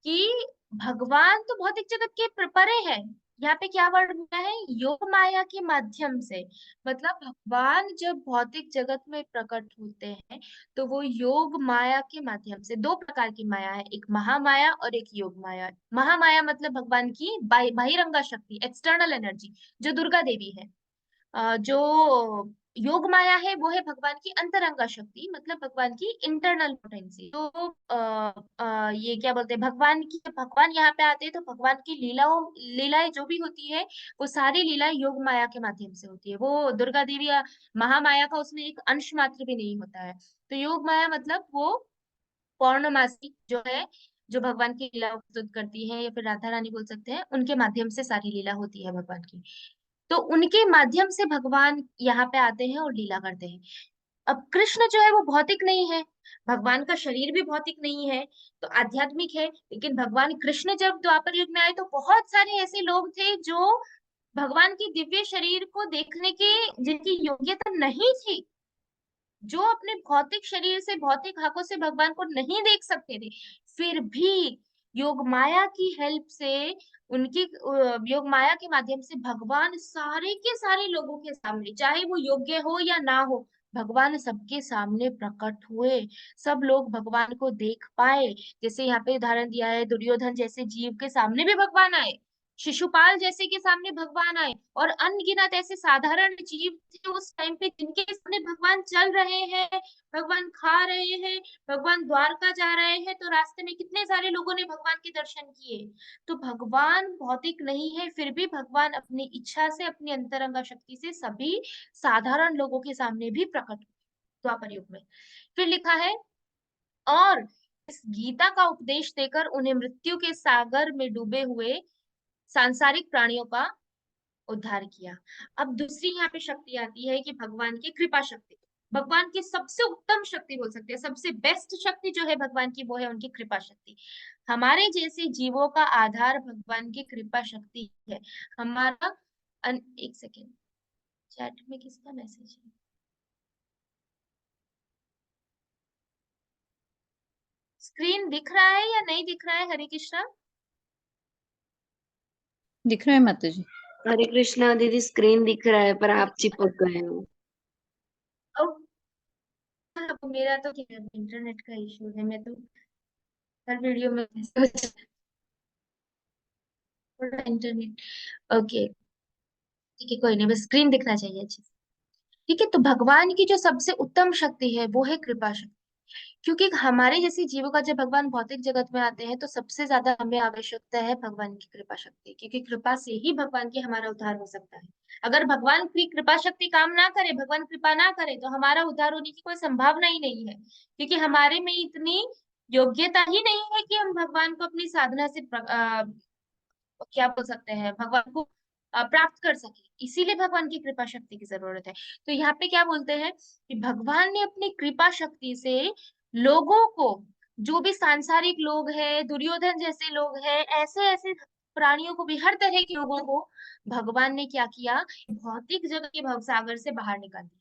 कि भगवान तो भौतिक जगत के परे है। यहाँ पे क्या वर्ड दिया है, योग माया के माध्यम से। मतलब भगवान जब भौतिक जगत में प्रकट होते हैं तो वो योग माया के माध्यम से, दो प्रकार की माया है, एक महामाया और एक योग माया। महामाया मतलब भगवान की बहिरंगा शक्ति, एक्सटर्नल एनर्जी, जो दुर्गा देवी है। जो योग माया है वो है भगवान की अंतरंगा शक्ति, मतलब भगवान की इंटरनल पोटेंसी। तो ये क्या बोलते हैं, भगवान की, भगवान यहाँ पे आते हैं तो भगवान की लीलाएं जो भी होती है वो सारी लीलाएं योग माया के माध्यम से होती है। वो दुर्गा देवी या महामाया का उसमें एक अंश मात्र भी नहीं होता है। तो योग माया मतलब वो पौर्णमासी जो है, जो भगवान की लीला प्रस्तुत करती है, या फिर राधा रानी बोल सकते हैं, उनके माध्यम से सारी लीला होती है भगवान की। तो उनके माध्यम से भगवान यहाँ पे आते हैं और लीला करते हैं। अब कृष्ण जो है वो भौतिक नहीं है, भगवान का शरीर भी भौतिक नहीं है, तो आध्यात्मिक है। लेकिन भगवान कृष्ण जब द्वापर युग में आए तो बहुत सारे ऐसे लोग थे जो भगवान की दिव्य शरीर को देखने के, जिनकी योग्यता नहीं थी, जो अपने भौतिक शरीर से, भौतिक आंखों से भगवान को नहीं देख सकते थे, फिर भी योग माया की हेल्प से, उनकी योग माया के माध्यम से भगवान सारे के सारे लोगों के सामने, चाहे वो योग्य हो या ना हो, भगवान सबके सामने प्रकट हुए। सब लोग भगवान को देख पाए। जैसे यहाँ पे उदाहरण दिया है, दुर्योधन जैसे जीव के सामने भी भगवान आए, शिशुपाल जैसे के सामने भगवान आए, और अनगिनत ऐसे साधारण जीव थे उस टाइम पे जिनके सामने भगवान चल रहे हैं, भगवान खा रहे हैं, भगवान द्वारका जा रहे हैं, तो रास्ते में कितने सारे लोगों ने भगवान के दर्शन किए। तो भगवान भौतिक नहीं है, फिर भी भगवान अपनी इच्छा से, अपनी अंतरंगा शक्ति से सभी साधारण लोगों के सामने भी प्रकट हुए द्वापर युग में। फिर लिखा है, और इस गीता का उपदेश देकर उन्हें मृत्यु के सागर में डूबे हुए सांसारिक प्राणियों का उद्धार किया। अब दूसरी यहाँ पे शक्ति आती है कि भगवान की कृपा शक्ति। भगवान की सबसे उत्तम शक्ति बोल सकते हैं, सबसे बेस्ट शक्ति जो है भगवान की, वो है उनकी कृपा शक्ति। हमारे जैसे जीवों का आधार भगवान की कृपा शक्ति है। हमारा एक सेकेंड, चैट में किसका मैसेज है? स्क्रीन दिख रहा है या नहीं दिख रहा है? हरे कृष्णा। दिख रहा है माता जी। हरे कृष्णा दीदी, स्क्रीन दिख रहा है पर आप चिपक गए हो। मेरा तो क्या इंटरनेट का इशू है, मैं तो हर वीडियो में थोड़ा इंटरनेट। ओके ठीक है, कोई नहीं, बस स्क्रीन दिखना चाहिए अच्छी से। ठीक है, तो भगवान की जो सबसे उत्तम शक्ति है वो है कृपा शक्ति। क्योंकि हमारे जैसे जीवों का जब भगवान भौतिक जगत में आते हैं तो सबसे ज्यादा हमें आवश्यकता है भगवान की कृपा शक्ति, क्योंकि कृपा से ही भगवान की हमारा उद्धार हो सकता है। अगर भगवान की कृपा शक्ति काम ना करे, भगवान कृपा ना करे, तो हमारा उद्धार होने की कोई संभावना ही नहीं है, क्योंकि हमारे में इतनी योग्यता ही नहीं है कि हम भगवान को अपनी साधना से क्या बोल सकते हैं, भगवान को प्राप्त कर सके। इसीलिए भगवान की कृपा शक्ति की जरूरत है। तो यहाँ पे क्या बोलते हैं कि भगवान ने अपनी कृपा शक्ति से लोगों को, जो भी सांसारिक लोग हैं, दुर्योधन जैसे लोग हैं, ऐसे ऐसे प्राणियों को भी, हर तरह के लोगों को भगवान ने क्या किया, भौतिक जगत के भवसागर से बाहर निकाल दिया।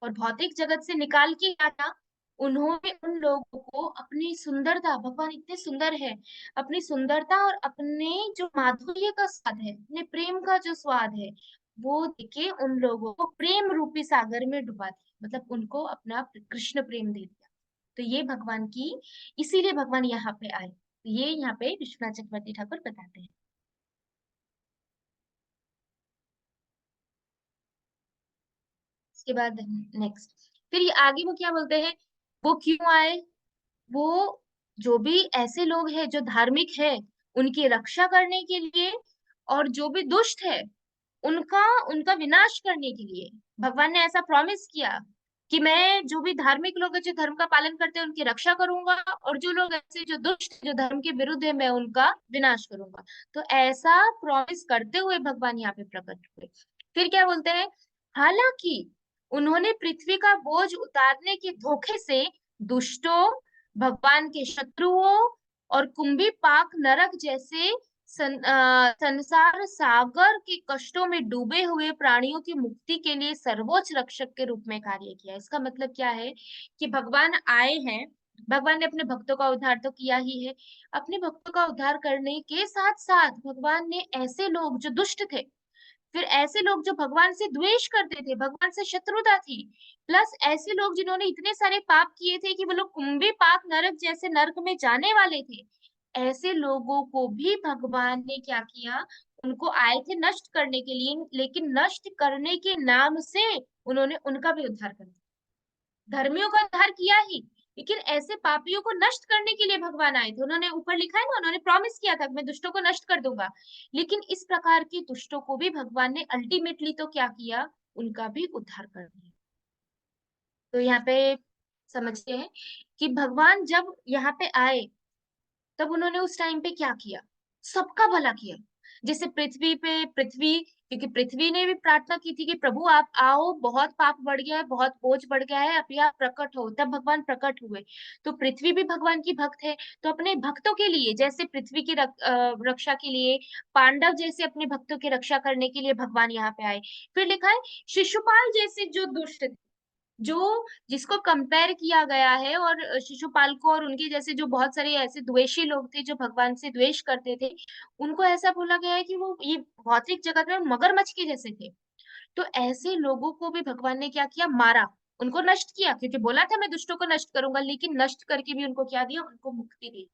और भौतिक जगत से निकाल के क्या था, उन्होंने उन लोगों को अपनी सुंदरता, भगवान इतने सुंदर है, अपनी सुंदरता और अपने जो माधुर्य का स्वाद है, अपने प्रेम का जो स्वाद है, वो देके उन लोगों को प्रेम रूपी सागर में डुबा दिया, मतलब उनको अपना कृष्ण प्रेम दे दिया। तो ये भगवान की, इसीलिए भगवान यहाँ पे आए, तो ये यहाँ पे विश्वनाथ चक्रवर्ती ठाकुर बताते हैं। इसके बाद नेक्स्ट, फिर ये आगे वो क्या बोलते हैं, वो क्यों आए, वो जो भी ऐसे लोग हैं जो धार्मिक है उनकी रक्षा करने के लिए, और जो भी दुष्ट है उनका उनका विनाश करने के लिए। भगवान ने ऐसा प्रॉमिस किया कि मैं जो भी धार्मिक लोग हैं, जो धर्म का पालन करते हैं, उनकी रक्षा करूंगा, और जो लोग ऐसे जो दुष्ट, जो धर्म के विरुद्ध है, मैं उनका विनाश करूंगा। तो ऐसा प्रॉमिस करते हुए भगवान यहाँ पे प्रकट हुए। फिर क्या बोलते हैं, हालांकि उन्होंने पृथ्वी का बोझ उतारने के धोखे से दुष्टों, भगवान के शत्रुओं और कुंभी पाक नरक जैसे संसार सागर के कष्टों में डूबे हुए प्राणियों की मुक्ति के लिए सर्वोच्च रक्षक के रूप में कार्य किया। इसका मतलब क्या है कि भगवान आए हैं, भगवान ने अपने भक्तों का उद्धार तो किया ही है, अपने भक्तों का उद्धार करने के साथ साथ भगवान ने ऐसे लोग जो दुष्ट थे, फिर ऐसे लोग जो भगवान से द्वेष करते थे, भगवान से शत्रुता थी, प्लस ऐसे लोग जिन्होंने इतने सारे पाप किए थे कि वो लोग कुंभी पाक नरक जैसे नरक में जाने वाले थे, ऐसे लोगों को भी भगवान ने क्या किया, उनको आए थे नष्ट करने के लिए, लेकिन नष्ट करने के नाम से उन्होंने उनका भी उद्धार कर दिया। धर्मियों का उद्धार किया ही, लेकिन ऐसे पापियों को नष्ट करने के लिए भगवान आए थे। उन्होंने ऊपर लिखा है ना, उन्होंने प्रॉमिस किया था कि मैं दुष्टों को नष्ट कर दूंगा, लेकिन इस प्रकार के दुष्टों को भी भगवान ने अल्टीमेटली तो क्या किया, उनका भी उद्धार कर दिया। तो यहाँ पे समझते हैं कि भगवान जब यहाँ पे आए तब उन्होंने उस टाइम पे क्या किया, सबका भला किया। जैसे पृथ्वी पे, पृथ्वी, क्योंकि पृथ्वी ने भी प्रार्थना की थी कि प्रभु आप आओ, बहुत पाप बढ़ गया है, बहुत बोझ बढ़ गया है, अभी आप प्रकट हो, तब भगवान प्रकट हुए। तो पृथ्वी भी भगवान की भक्त है, तो अपने भक्तों के लिए, जैसे पृथ्वी की रक्षा के लिए, पांडव जैसे अपने भक्तों की रक्षा करने के लिए भगवान यहाँ पे आए। फिर लिखा है शिशुपाल जैसे जो दुष्ट थे, जो जिसको कंपेयर किया गया है, और शिशुपाल को और उनके जैसे जो बहुत सारे ऐसे द्वेषी लोग थे जो भगवान से द्वेष करते थे, उनको ऐसा बोला गया है कि वो ये भौतिक जगत में मगरमच्छ के जैसे थे। तो ऐसे लोगों को भी भगवान ने क्या किया, मारा, उनको नष्ट किया, क्योंकि बोला था मैं दुष्टों को नष्ट करूंगा, लेकिन नष्ट करके भी उनको क्या दिया, उनको मुक्ति दी।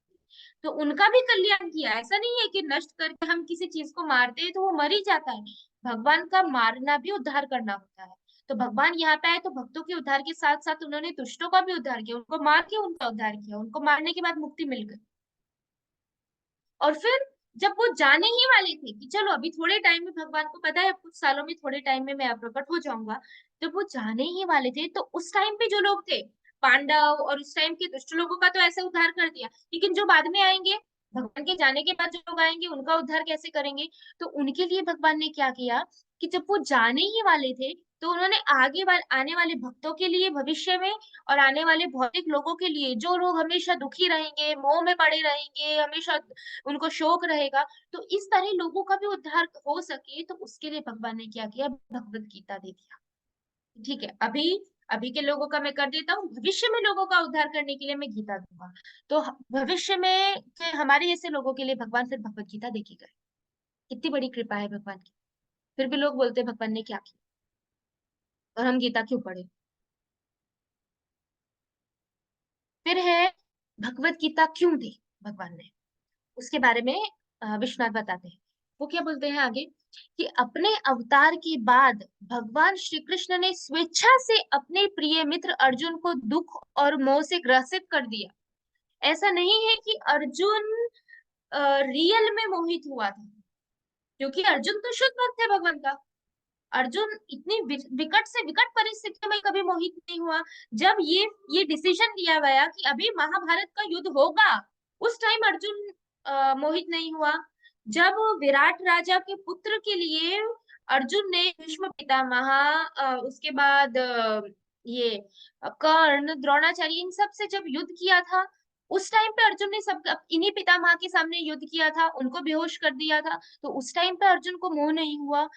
तो उनका भी कल्याण किया। ऐसा नहीं है कि नष्ट करके हम किसी चीज को मारते हैं तो वो मर ही जाता है, भगवान का मारना भी उद्धार करना होता है। तो भगवान यहाँ पे आए तो भक्तों के उद्धार के साथ साथ उन्होंने दुष्टों का भी उद्धार किया, उनको मार के उनका उद्धार किया, उनको मारने के बाद मुक्ति मिल गई। और फिर जब वो जाने ही वाले थे कि चलो अभी थोड़े टाइम में, भगवान को पता है कुछ सालों में, थोड़े टाइम में मैं प्रकट हो जाऊंगा, जब वो जाने ही वाले थे तो उस टाइम पे जो लोग थे, पांडव और उस टाइम के दुष्ट लोगों का तो ऐसे उद्धार कर दिया, लेकिन जो बाद में आएंगे भगवान के जाने के बाद जो लोग आएंगे उनका उद्धार कैसे करेंगे? तो उनके लिए भगवान ने क्या किया कि जब वो जाने ही वाले थे तो उन्होंने आने वाले भक्तों के लिए भविष्य में और आने वाले भौतिक लोगों के लिए, जो लोग हमेशा दुखी रहेंगे, मोह में पड़े रहेंगे, हमेशा उनको शोक रहेगा, तो इस तरह लोगों का भी उद्धार हो सके, तो उसके लिए भगवान ने क्या किया, भगवत गीता दे दिया। ठीक है, अभी अभी के लोगों का मैं कर देता हूँ, भविष्य में लोगों का उद्धार करने के लिए मैं गीता दूंगा। तो भविष्य में के हमारे जैसे लोगों के लिए भगवान फिर भगवत गीता देके गए। कितनी बड़ी कृपा है भगवान की। फिर भी लोग बोलते हैं भगवान ने क्या किया और हम गीता क्यों पढ़े। फिर है भगवत गीता क्यों दी भगवान ने, उसके बारे में विश्वनाथ बताते हैं। वो क्या बोलते हैं आगे कि अपने अवतार के बाद भगवान श्री कृष्ण ने स्वेच्छा से अपने प्रिय मित्र अर्जुन को दुख और मोह से ग्रसित कर दिया। ऐसा नहीं है कि अर्जुन रियल में मोहित हुआ था, क्योंकि अर्जुन तो शुद्ध भक्त है भगवान का। अर्जुन इतनी विकट से विकट परिस्थितियों में कभी मोहित नहीं हुआ। जब ये डिसीजन लिया गया कि अभी महाभारत का युद्ध होगा, उस टाइम अर्जुन मोहित नहीं हुआ। जब विराट राजा के पुत्र के लिए अर्जुन ने भीष्म पितामह, उसके बाद ये कर्ण, द्रोणाचार्य, इन सब से जब युद्ध किया था, उस टाइम पे अर्जुन ने सब इन्हीं पितामह के सामने युद्ध किया था, उनको बेहोश कर दिया था। तो उस टाइम पे अर्जुन को मोह नहीं हुआ।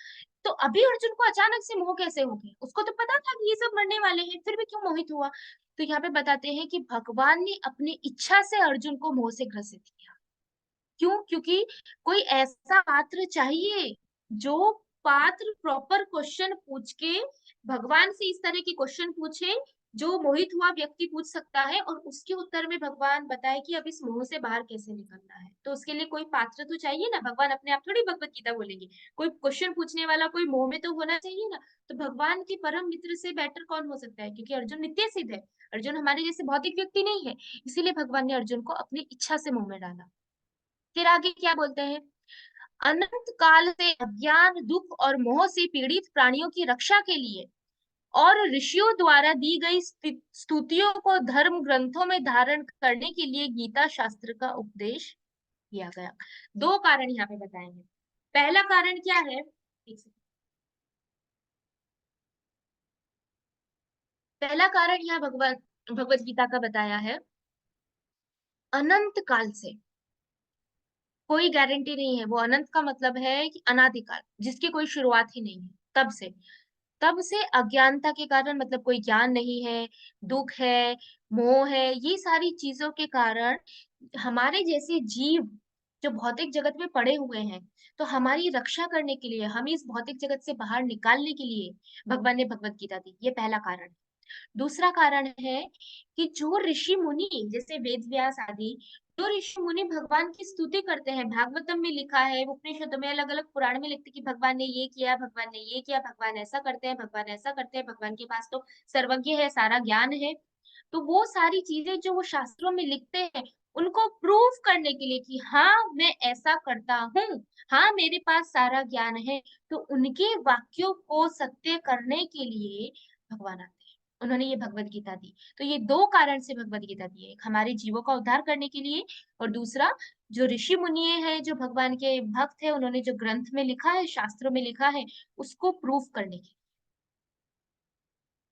तो अभी अर्जुन को अचानक से मोह कैसे हो गया? उसको तो पता था कि ये सब मरने वाले हैं, फिर भी क्यों मोहित हुआ? तो यहाँ पे बताते हैं कि भगवान ने अपनी इच्छा से अर्जुन को मोह से ग्रसित किया। क्यों? क्योंकि कोई ऐसा पात्र चाहिए, जो पात्र प्रॉपर क्वेश्चन पूछ के भगवान से इस तरह के क्वेश्चन पूछे जो मोहित हुआ व्यक्ति पूछ सकता है, और उसके उत्तर में भगवान बताए कि अब इस मोह से बाहर कैसे निकलना है। तो उसके लिए कोई पात्र तो चाहिए ना, भगवान अपने आप थोड़ी भगवत गीता बोलेंगे। कोई क्वेश्चन पूछने वाला कोई मोह में तो होना चाहिए ना। तो भगवान के परम मित्र से बेटर कौन हो सकता है, क्योंकि अर्जुन नित्य सिद्ध है, अर्जुन हमारे जैसे भौतिक व्यक्ति नहीं है। इसीलिए भगवान ने अर्जुन को अपनी इच्छा से मुंह में डाला। फिर आगे क्या बोलते हैं, अनंत काल से अज्ञान, दुख और मोह से पीड़ित प्राणियों की रक्षा के लिए और ऋषियों द्वारा दी गई स्तुतियों को धर्म ग्रंथों में धारण करने के लिए गीता शास्त्र का उपदेश किया गया। दो कारण यहाँ पे बताएंगे। पहला कारण क्या है, एक सेकंड। पहला कारण यहाँ भगवत गीता का बताया है, अनंत काल से कोई गारंटी नहीं है। वो अनंत का मतलब है कि अनादिकाल, जिसकी कोई शुरुआत ही नहीं है, तब से अज्ञानता के कारण, मतलब कोई ज्ञान नहीं है, दुख है, मोह है, ये सारी चीजों के कारण हमारे जैसे जीव जो भौतिक जगत में पड़े हुए हैं, तो हमारी रक्षा करने के लिए, हमें इस भौतिक जगत से बाहर निकालने के लिए भगवान ने भगवत गीता दी। ये पहला कारण। दूसरा कारण है कि जो ऋषि मुनि, जैसे वेद व्यास आदि, जो ऋषि मुनि भगवान की स्तुति करते हैं, भागवतम में लिखा है, उपनिषद में, अलग अलग पुराण में लिखते हैं कि भगवान ने ये किया, भगवान ने ये किया, भगवान ऐसा करते हैं, भगवान ऐसा करते हैं, भगवान के पास तो सर्वज्ञ है, सारा ज्ञान है। तो वो सारी चीजें जो वो शास्त्रों में लिखते हैं, उनको प्रूव करने के लिए कि हाँ मैं ऐसा करता हूँ, हाँ मेरे पास सारा ज्ञान है, तो उनके वाक्यों को सत्य करने के लिए भगवान आते हैं। उन्होंने ये भगवत गीता दी। तो ये दो कारण से भगवत गीता दी है, एक हमारे जीवों का उद्धार करने के लिए, और दूसरा जो ऋषि मुनि हैं, जो भगवान के भक्त हैं, उन्होंने जो ग्रंथ में लिखा है, शास्त्रों में लिखा है, उसको प्रूफ करने के लिए।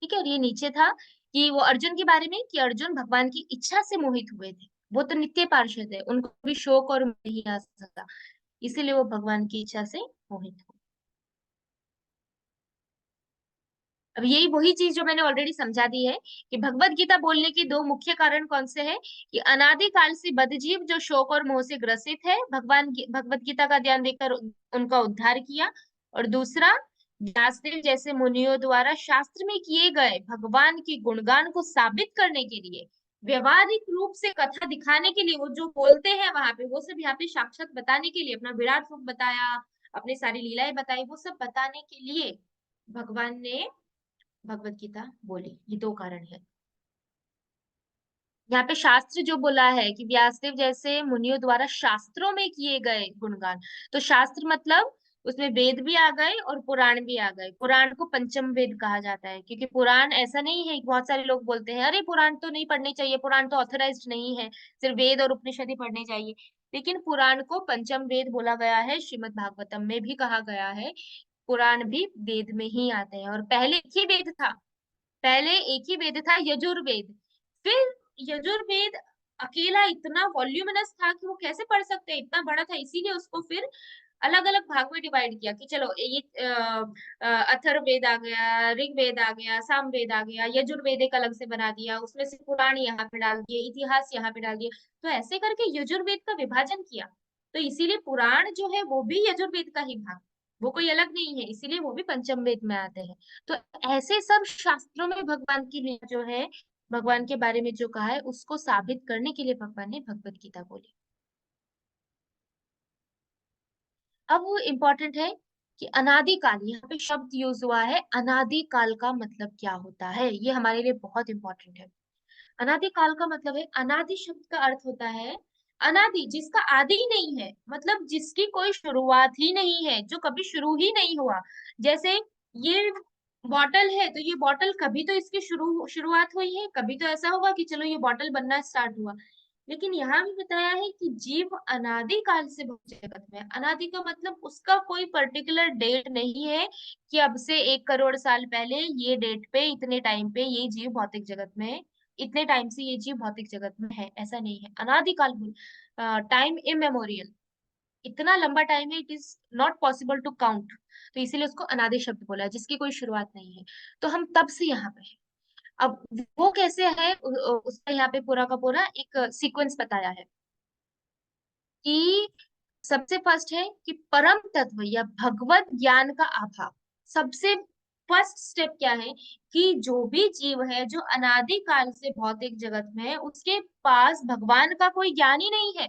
ठीक है, और ये नीचे था कि वो अर्जुन के बारे में, कि अर्जुन भगवान की इच्छा से मोहित हुए थे। वो तो नित्य पार्षद है, उनको भी शोक और मोह नहीं आ सकता, इसीलिए वो भगवान की इच्छा से मोहित हुए। अब यही वही चीज जो मैंने ऑलरेडी समझा दी है कि भगवत गीता बोलने के दो मुख्य कारण कौन से हैं, कि अनादि काल से बद्धजीव जो शोक और मोह से ग्रसित है, भगवत गीता का ध्यान देकर उनका उद्धार किया। और दूसरा, व्यासदेव जैसे मुनियों द्वारा शास्त्र में किए गए भगवान के गुणगान को साबित करने के लिए, व्यवहारिक रूप से कथा दिखाने के लिए, वो जो बोलते हैं वहां पे, वो सब यहाँ पे साक्षात बताने के लिए, अपना विराट रूप बताया, अपनी सारी लीलाएं बताई, वो सब बताने के लिए भगवान ने भगवत गीता बोली। ये दो कारण है। यहाँ पे शास्त्र जो बोला है कि व्यासदेव जैसे मुनियों द्वारा शास्त्रों में किए गए गुणगान, तो शास्त्र मतलब उसमें वेद भी आ गए और पुराण भी आ गए। पुराण को पंचम वेद कहा जाता है, क्योंकि पुराण ऐसा नहीं है, बहुत सारे लोग बोलते हैं अरे पुराण तो नहीं पढ़ने चाहिए, पुराण तो ऑथराइज्ड नहीं है, सिर्फ वेद और उपनिषद ही पढ़ने चाहिए। लेकिन पुराण को पंचम वेद बोला गया है, श्रीमद् भागवतम में भी कहा गया है। पुराण भी वेद में ही आते हैं, और पहले एक ही वेद था। पहले एक ही वेद था, यजुर्वेद। फिर यजुर्वेद अकेला इतना वॉल्यूमिनस था कि वो कैसे पढ़ सकते हैं, इतना बड़ा था, इसीलिए उसको फिर अलग अलग भाग में डिवाइड किया कि चलो ये अथर्ववेद आ गया, ऋग्वेद आ गया, सामवेद आ गया, यजुर्वेद एक अलग से बना दिया, उसमें से पुराण यहाँ पे डाल दिए, इतिहास यहाँ पे डाल दिया। तो ऐसे करके यजुर्वेद का विभाजन किया। तो इसीलिए पुराण जो है वो भी यजुर्वेद का ही भाग, वो कोई अलग नहीं है, इसीलिए वो भी पंचम वेद में आते हैं। तो ऐसे सब शास्त्रों में भगवान की लीला जो है, भगवान के बारे में जो कहा है, उसको साबित करने के लिए भगवान ने भगवत गीता बोली। अब वो इम्पोर्टेंट है कि अनादिकाल, यहाँ पे शब्द यूज हुआ है, अनादिकाल का मतलब क्या होता है, ये हमारे लिए बहुत इंपॉर्टेंट है। अनादिकाल का मतलब है, अनादि शब्द का अर्थ होता है अनादि, जिसका आदि ही नहीं है, मतलब जिसकी कोई शुरुआत ही नहीं है, जो कभी शुरू ही नहीं हुआ। जैसे ये बॉटल है, तो ये बॉटल कभी तो इसकी शुरुआत हुई है, कभी तो ऐसा होगा कि चलो ये बॉटल बनना स्टार्ट हुआ। लेकिन यहाँ भी बताया है कि जीव अनादि काल से भौतिक जगत में है। अनादि का मतलब उसका कोई पर्टिकुलर डेट नहीं है कि अब से 1 करोड़ साल पहले ये डेट पे इतने टाइम पे ये जीव भौतिक जगत में है, इतने टाइम से ये जीव भौतिक जगत में है, ऐसा नहीं है। अनादिकाल, टाइम इमेमोरियल, इतना लंबा टाइम है, it is not possible to count. तो इसीलिए उसको अनादि शब्द बोला है, जिसकी कोई शुरुआत नहीं है। तो हम तब से यहाँ पे हैं। अब वो कैसे है, उसका यहाँ पे पूरा का पूरा एक सीक्वेंस बताया है कि सबसे फर्स्ट है कि परम तत्व या भगवत ज्ञान का आभाव। सबसे फर्स्ट स्टेप क्या है कि जो भी जीव है जो अनादि काल से भौतिक जगत में है, उसके पास भगवान का कोई ज्ञान ही नहीं है।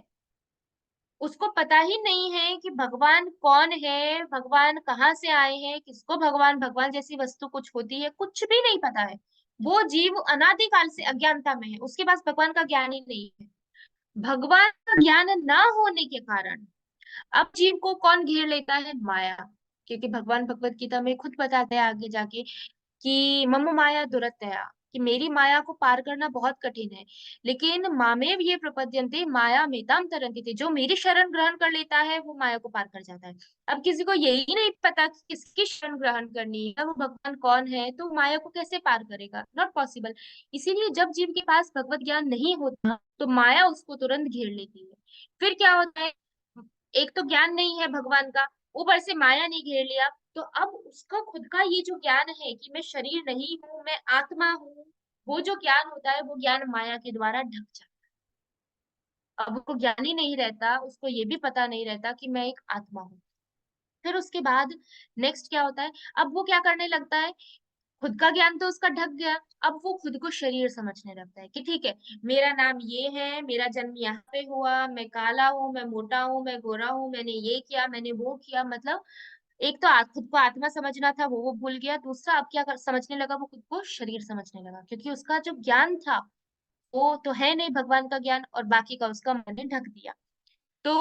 उसको पता ही नहीं है कि भगवान कौन है, भगवान कहाँ से आए हैं, किसको भगवान भगवान जैसी वस्तु कुछ होती है, कुछ भी नहीं पता है। वो जीव अनादि काल से अज्ञानता में है, उसके पास भगवान का ज्ञान ही नहीं है। भगवान का ज्ञान ना होने के कारण अब जीव को कौन घेर लेता है, माया। क्योंकि भगवान भगवत गीता में खुद बताते हैं आगे जाके कि मम माया दुरत्यया, कि मेरी माया को पार करना बहुत कठिन है। लेकिन मामेव ये प्रपद्यन्ते माया मेताम तरन्ति थे, जो मेरी शरण ग्रहण कर लेता है वो माया को पार कर जाता है। अब किसी को यही नहीं पता कि किसकी शरण ग्रहण करनी है, वो भगवान कौन है, तो माया को कैसे पार करेगा, नॉट पॉसिबल। इसीलिए जब जीव के पास भगवत ज्ञान नहीं होता तो माया उसको तुरंत घेर लेती है। फिर क्या होता है, एक तो ज्ञान नहीं है भगवान का, ऊपर से माया ने घेर लिया, तो अब उसका खुद का ये जो ज्ञान है कि मैं शरीर नहीं हूँ, मैं आत्मा हूँ, वो जो ज्ञान होता है वो ज्ञान माया के द्वारा ढक जाता है। अब उसको ज्ञान ही नहीं रहता, उसको ये भी पता नहीं रहता कि मैं एक आत्मा हूँ। फिर उसके बाद नेक्स्ट क्या होता है, अब वो क्या करने लगता है, खुद का ज्ञान तो उसका ढक गया, अब वो खुद को शरीर समझने लगता है कि ठीक है, मेरा नाम ये है, मेरा जन्म यहाँ पे हुआ, मैं काला हूँ, मैं मोटा हूँ, मैं गोरा हूँ, मैंने ये किया, मैंने वो किया। मतलब एक तो खुद को आत्मा समझना था वो भूल गया, दूसरा अब क्या समझने लगा, वो खुद को शरीर समझने लगा, क्योंकि उसका जो ज्ञान था वो तो है नहीं भगवान का ज्ञान, और बाकी का उसका मन ने ढक दिया। तो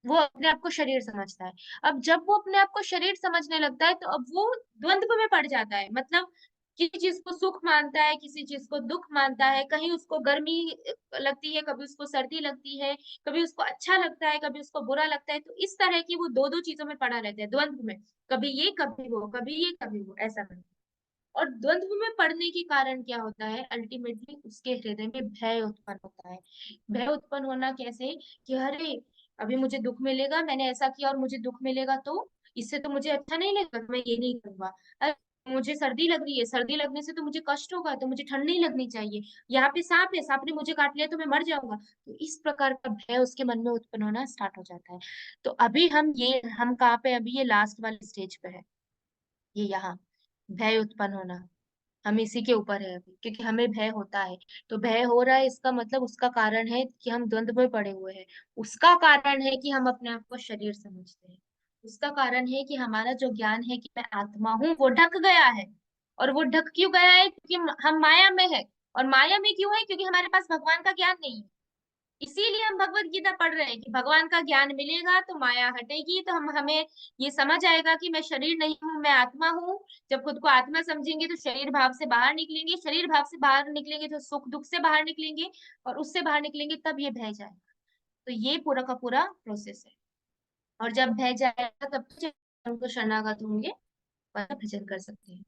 वो अपने आप को शरीर समझता है। अब जब वो अपने आप को शरीर समझने लगता है तो अब वो द्वंद्व में पड़ जाता है। मतलब किसी चीज को सुख मानता है, किसी चीज को दुख मानता है, कहीं उसको गर्मी लगती है, कभी उसको सर्दी लगती है, कभी उसको अच्छा लगता है, कभी उसको बुरा लगता है। तो इस तरह की वो दो दो चीजों में पड़ा रहता है, द्वंद्व में, कभी ये कभी वो, कभी ये कभी वो, ऐसा करके। और द्वंद्व में पड़ने के कारण क्या होता है, अल्टीमेटली उसके हृदय में भय उत्पन्न होता है। भय उत्पन्न होना कैसे, कि अरे अभी मुझे दुख मिलेगा, मैंने ऐसा किया और मुझे दुख मिलेगा, तो इससे तो मुझे अच्छा नहीं लगेगा, तो मैं ये नहीं करूंगा। अरे मुझे सर्दी लग रही है, सर्दी लगने से तो मुझे कष्ट होगा, तो मुझे ठंड नहीं लगनी चाहिए। यहाँ पे सांप है, सांप ने मुझे काट लिया तो मैं मर जाऊंगा। तो इस प्रकार का भय उसके मन में उत्पन्न होना स्टार्ट हो जाता है। तो अभी हम कहाँ पे, अभी ये लास्ट वाले स्टेज पे है, ये यहाँ भय उत्पन्न होना, हम इसी के ऊपर है अभी, क्योंकि हमें भय होता है। तो भय हो रहा है, इसका मतलब उसका कारण है कि हम द्वंद्व में पड़े हुए हैं। उसका कारण है कि हम अपने आप को शरीर समझते हैं। उसका कारण है कि हमारा जो ज्ञान है कि मैं आत्मा हूँ वो ढक गया है। और वो ढक क्यों गया है, क्योंकि हम माया में है। और माया में क्यों है, क्योंकि हमारे पास भगवान का ज्ञान नहीं है। इसीलिए हम भगवत गीता पढ़ रहे हैं कि भगवान का ज्ञान मिलेगा तो माया हटेगी, तो हम हमें ये समझ आएगा कि मैं शरीर नहीं हूँ, मैं आत्मा हूँ। जब खुद को आत्मा समझेंगे तो शरीर भाव से बाहर निकलेंगे, शरीर भाव से बाहर निकलेंगे तो सुख दुख से बाहर निकलेंगे, और उससे बाहर निकलेंगे तब ये भय जाएगा। तो ये पूरा का पूरा प्रोसेस है। और जब भय जाएगा तब तो उनको शरणागत होंगे और भजन कर सकते हैं।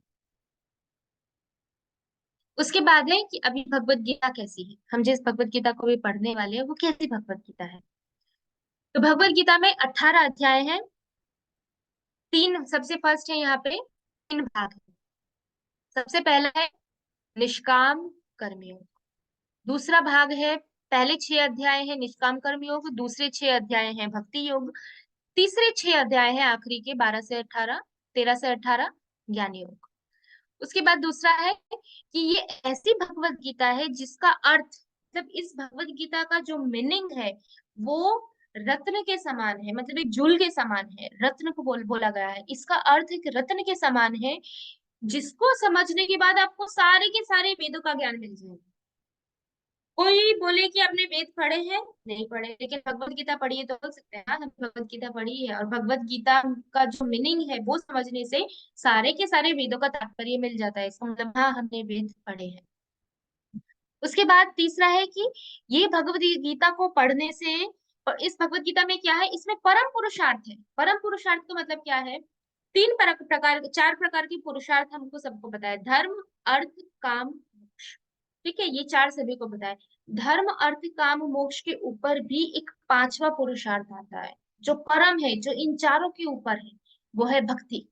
उसके बाद है कि अभी भगवत गीता कैसी है, हम जिस भगवत गीता को भी पढ़ने वाले हैं वो कैसी भगवत गीता है। तो भगवत गीता में 18 अध्याय हैं। तीन, सबसे फर्स्ट है यहाँ पे तीन भाग है। सबसे पहला है निष्काम कर्मयोग। दूसरा भाग है, पहले 6 अध्याय है निष्काम कर्मयोग, दूसरे 6 अध्याय हैं भक्ति योग, तीसरे 6 अध्याय हैं आखिरी के 12 से 18, 13 से 18 ज्ञान योग। उसके बाद दूसरा है कि ये ऐसी भगवत गीता है जिसका अर्थ, मतलब इस भगवत गीता का जो मीनिंग है वो रत्न के समान है, मतलब एक जूल के समान है, रत्न को बोला गया है, इसका अर्थ एक रत्न के समान है, जिसको समझने के बाद आपको सारे के सारे वेदों का ज्ञान मिल जाएगा। कोई बोले कि आपने वेद पढ़े हैं, नहीं पढ़े, लेकिन भगवत गीता पढ़ी है तो बोल सकते हैं हाँ हमने भगवत गीता पढ़ी है। और भगवत गीता का जो मीनिंग है वो समझने से सारे के सारे वेदों का तात्पर्य मिल जाता है, इसका मतलब हाँ हमने वेद पढ़े हैं। उसके बाद तीसरा है कि ये भगवत गीता को पढ़ने से, और इस भगवत गीता में क्या है, इसमें परम पुरुषार्थ है। परम पुरुषार्थ का मतलब क्या है, चार प्रकार के पुरुषार्थ हमको सबको पता है, धर्म अर्थ काम मोक्ष। ठीक है, ये चार सभी को पता है। धर्म अर्थ काम मोक्ष के ऊपर भी एक पांचवा पुरुषार्थ आता है जो परम है, जो इन चारों के ऊपर है, वो है भक्ति।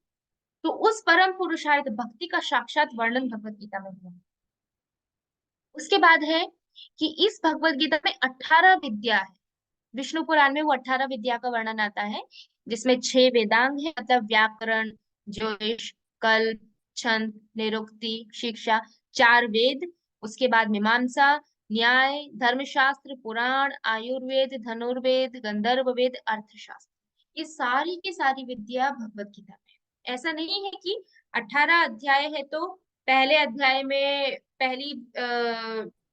तो उस परम पुरुषार्थ भक्ति का साक्षात वर्णन भगवत गीता में हुआ है। उसके बाद है कि इस भगवत गीता में 18 विद्या है। विष्णु पुराण में वो 18 विद्या का वर्णन आता है, जिसमें 6 वेदांग है, मतलब व्याकरण, ज्योतिष, कल्प, छंद, निरुक्ति, शिक्षा, 4 वेद। उसके बाद मीमांसा, न्याय, धर्मशास्त्र, पुराण, आयुर्वेद, धनुर्वेद, गंधर्व वेद, अर्थशास्त्र, ये सारी की सारी विद्या भगवत गीता में है। ऐसा नहीं है कि 18 अध्याय है तो पहले अध्याय में पहली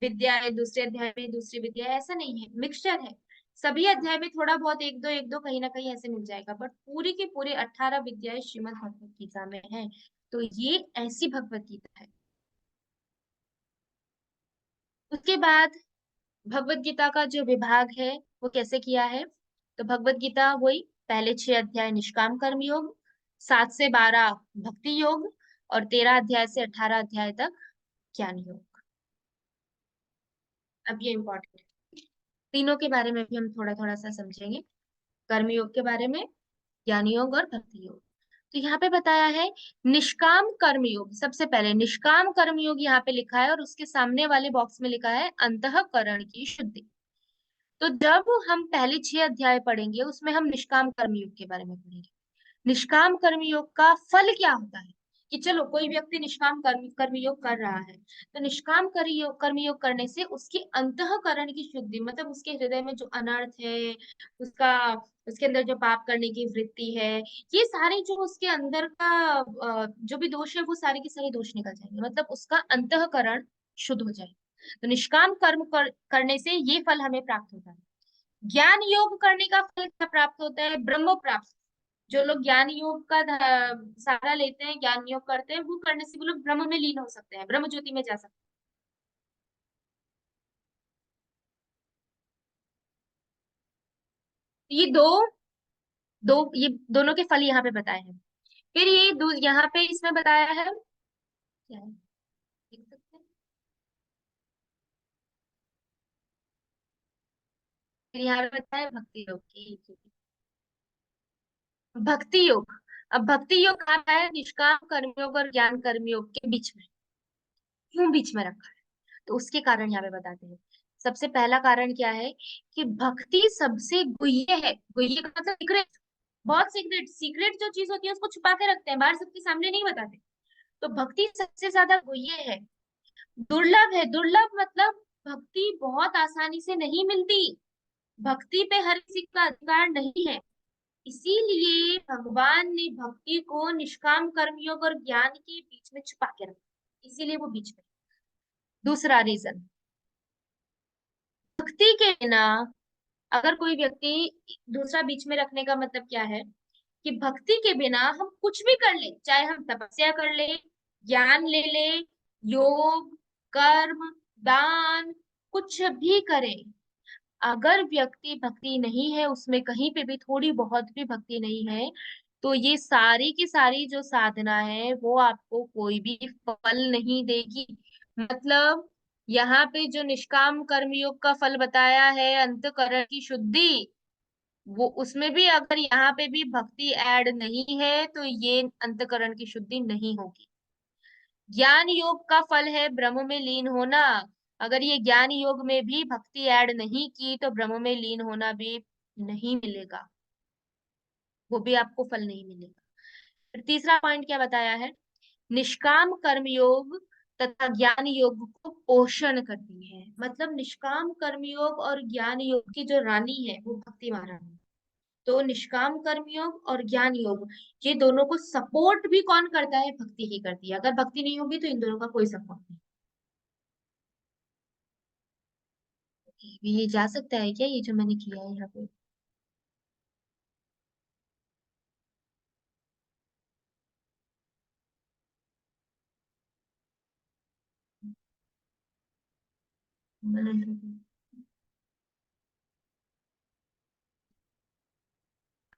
विद्या है, दूसरे अध्याय में दूसरी विद्या है, ऐसा नहीं है, मिक्सचर है। सभी अध्याय में थोड़ा बहुत एक दो कहीं ना कहीं ऐसे मिल जाएगा, बट पूरी की पूरी 18 विद्याएं श्रीमद् भगवत गीता में है। तो ये ऐसी भगवत गीता है। उसके बाद भगवत गीता का जो विभाग है वो कैसे किया है, तो भगवत गीता वही पहले 6 अध्याय निष्काम कर्म योग, 7 से 12 भक्ति योग, और 13 अध्याय से 18 अध्याय तक ज्ञान योग। अब ये इम्पोर्टेंट है, तीनों के बारे में भी हम थोड़ा थोड़ा सा समझेंगे, कर्म योग के बारे में, ज्ञान योग और भक्ति योग। तो यहाँ पे बताया है निष्काम कर्म योग। सबसे पहले निष्काम कर्म योग यहाँ पे लिखा है और उसके सामने वाले बॉक्स में लिखा है अंतःकरण की शुद्धि। तो जब हम पहले 6 अध्याय पढ़ेंगे उसमें हम निष्काम कर्म योग के बारे में पढ़ेंगे। निष्काम कर्म योग का फल क्या होता है, कि चलो कोई व्यक्ति निष्काम कर्म योग कर रहा है, तो निष्काम कर्म योग करने से उसकी अंतःकरण की शुद्धि, मतलब उसके हृदय में जो अनर्थ है, उसका उसके अंदर जो पाप करने की वृत्ति है, ये सारे जो उसके अंदर का जो भी दोष है वो सारे के सारे दोष निकल जाएंगे, मतलब उसका अंतःकरण शुद्ध हो जाए। तो निष्काम करने से ये फल हमें प्राप्त होता है। ज्ञान योग करने का फल क्या प्राप्त होता है, ब्रह्म प्राप्त। जो लोग ज्ञान योग का सहारा लेते हैं, ज्ञान योग करते हैं, वो करने से वो लोग ब्रह्म में लीन हो सकते हैं, ब्रह्म ज्योति में जा सकते हैं। ये दो दो ये दोनों के फल यहाँ पे बताए हैं। फिर ये यहाँ पे इसमें बताया है, क्या है देख सकते हैं, फिर यहाँ पे बताया है भक्ति योग की। भक्ति योग, अब भक्ति योग कहाँ पे है, निष्काम कर्मयोग और ज्ञान कर्मयोग के बीच में। क्यों बीच में रखा है, तो उसके कारण यहाँ पे बताते हैं। सबसे पहला कारण क्या है कि भक्ति सबसे गुह्य है। गुह्य का मतलब सीक्रेट, बहुत सीक्रेट। सीक्रेट जो चीज होती है उसको छुपा के रखते हैं, बाहर सबके सामने नहीं बताते। तो भक्ति सबसे ज्यादा गुह्य है, दुर्लभ है। दुर्लभ मतलब भक्ति बहुत आसानी से नहीं मिलती, भक्ति पे हर किसी का अधिकार नहीं है। इसीलिए भगवान ने भक्ति को निष्काम कर्मयोग और ज्ञान के बीच में छुपा के रखा, इसीलिए वो बीच में। दूसरा रीजन, भक्ति के बिना अगर कोई व्यक्ति, दूसरा बीच में रखने का मतलब क्या है कि भक्ति के बिना हम कुछ भी कर ले, चाहे हम तपस्या कर ले, ज्ञान ले ले, योग, कर्म, दान, कुछ भी करें, अगर व्यक्ति भक्ति नहीं है, उसमें कहीं पे भी थोड़ी बहुत भी भक्ति नहीं है, तो ये सारी की सारी जो साधना है वो आपको कोई भी फल नहीं देगी। मतलब यहाँ पे जो निष्काम कर्मयोग का फल बताया है, अंतःकरण की शुद्धि, वो उसमें भी अगर यहाँ पे भी भक्ति ऐड नहीं है तो ये अंतःकरण की शुद्धि नहीं होगी। ज्ञान योग का फल है ब्रह्म में लीन होना। अगर ये ज्ञान योग में भी भक्ति ऐड नहीं की तो ब्रह्म में लीन होना भी नहीं मिलेगा, वो भी आपको फल नहीं मिलेगा। फिर तीसरा पॉइंट क्या बताया है, निष्काम कर्म योग तथा ज्ञान योग को पोषण करती है। मतलब निष्काम कर्म योग और ज्ञान योग की जो रानी है वो भक्ति महारानी। तो निष्काम कर्म योग और ज्ञान योग, ये दोनों को सपोर्ट भी कौन करता है, भक्ति ही करती है। अगर भक्ति नहीं होगी तो इन दोनों का कोई सपोर्ट नहीं। ये जा सकता है क्या, ये जो मैंने किया है यहाँ पे?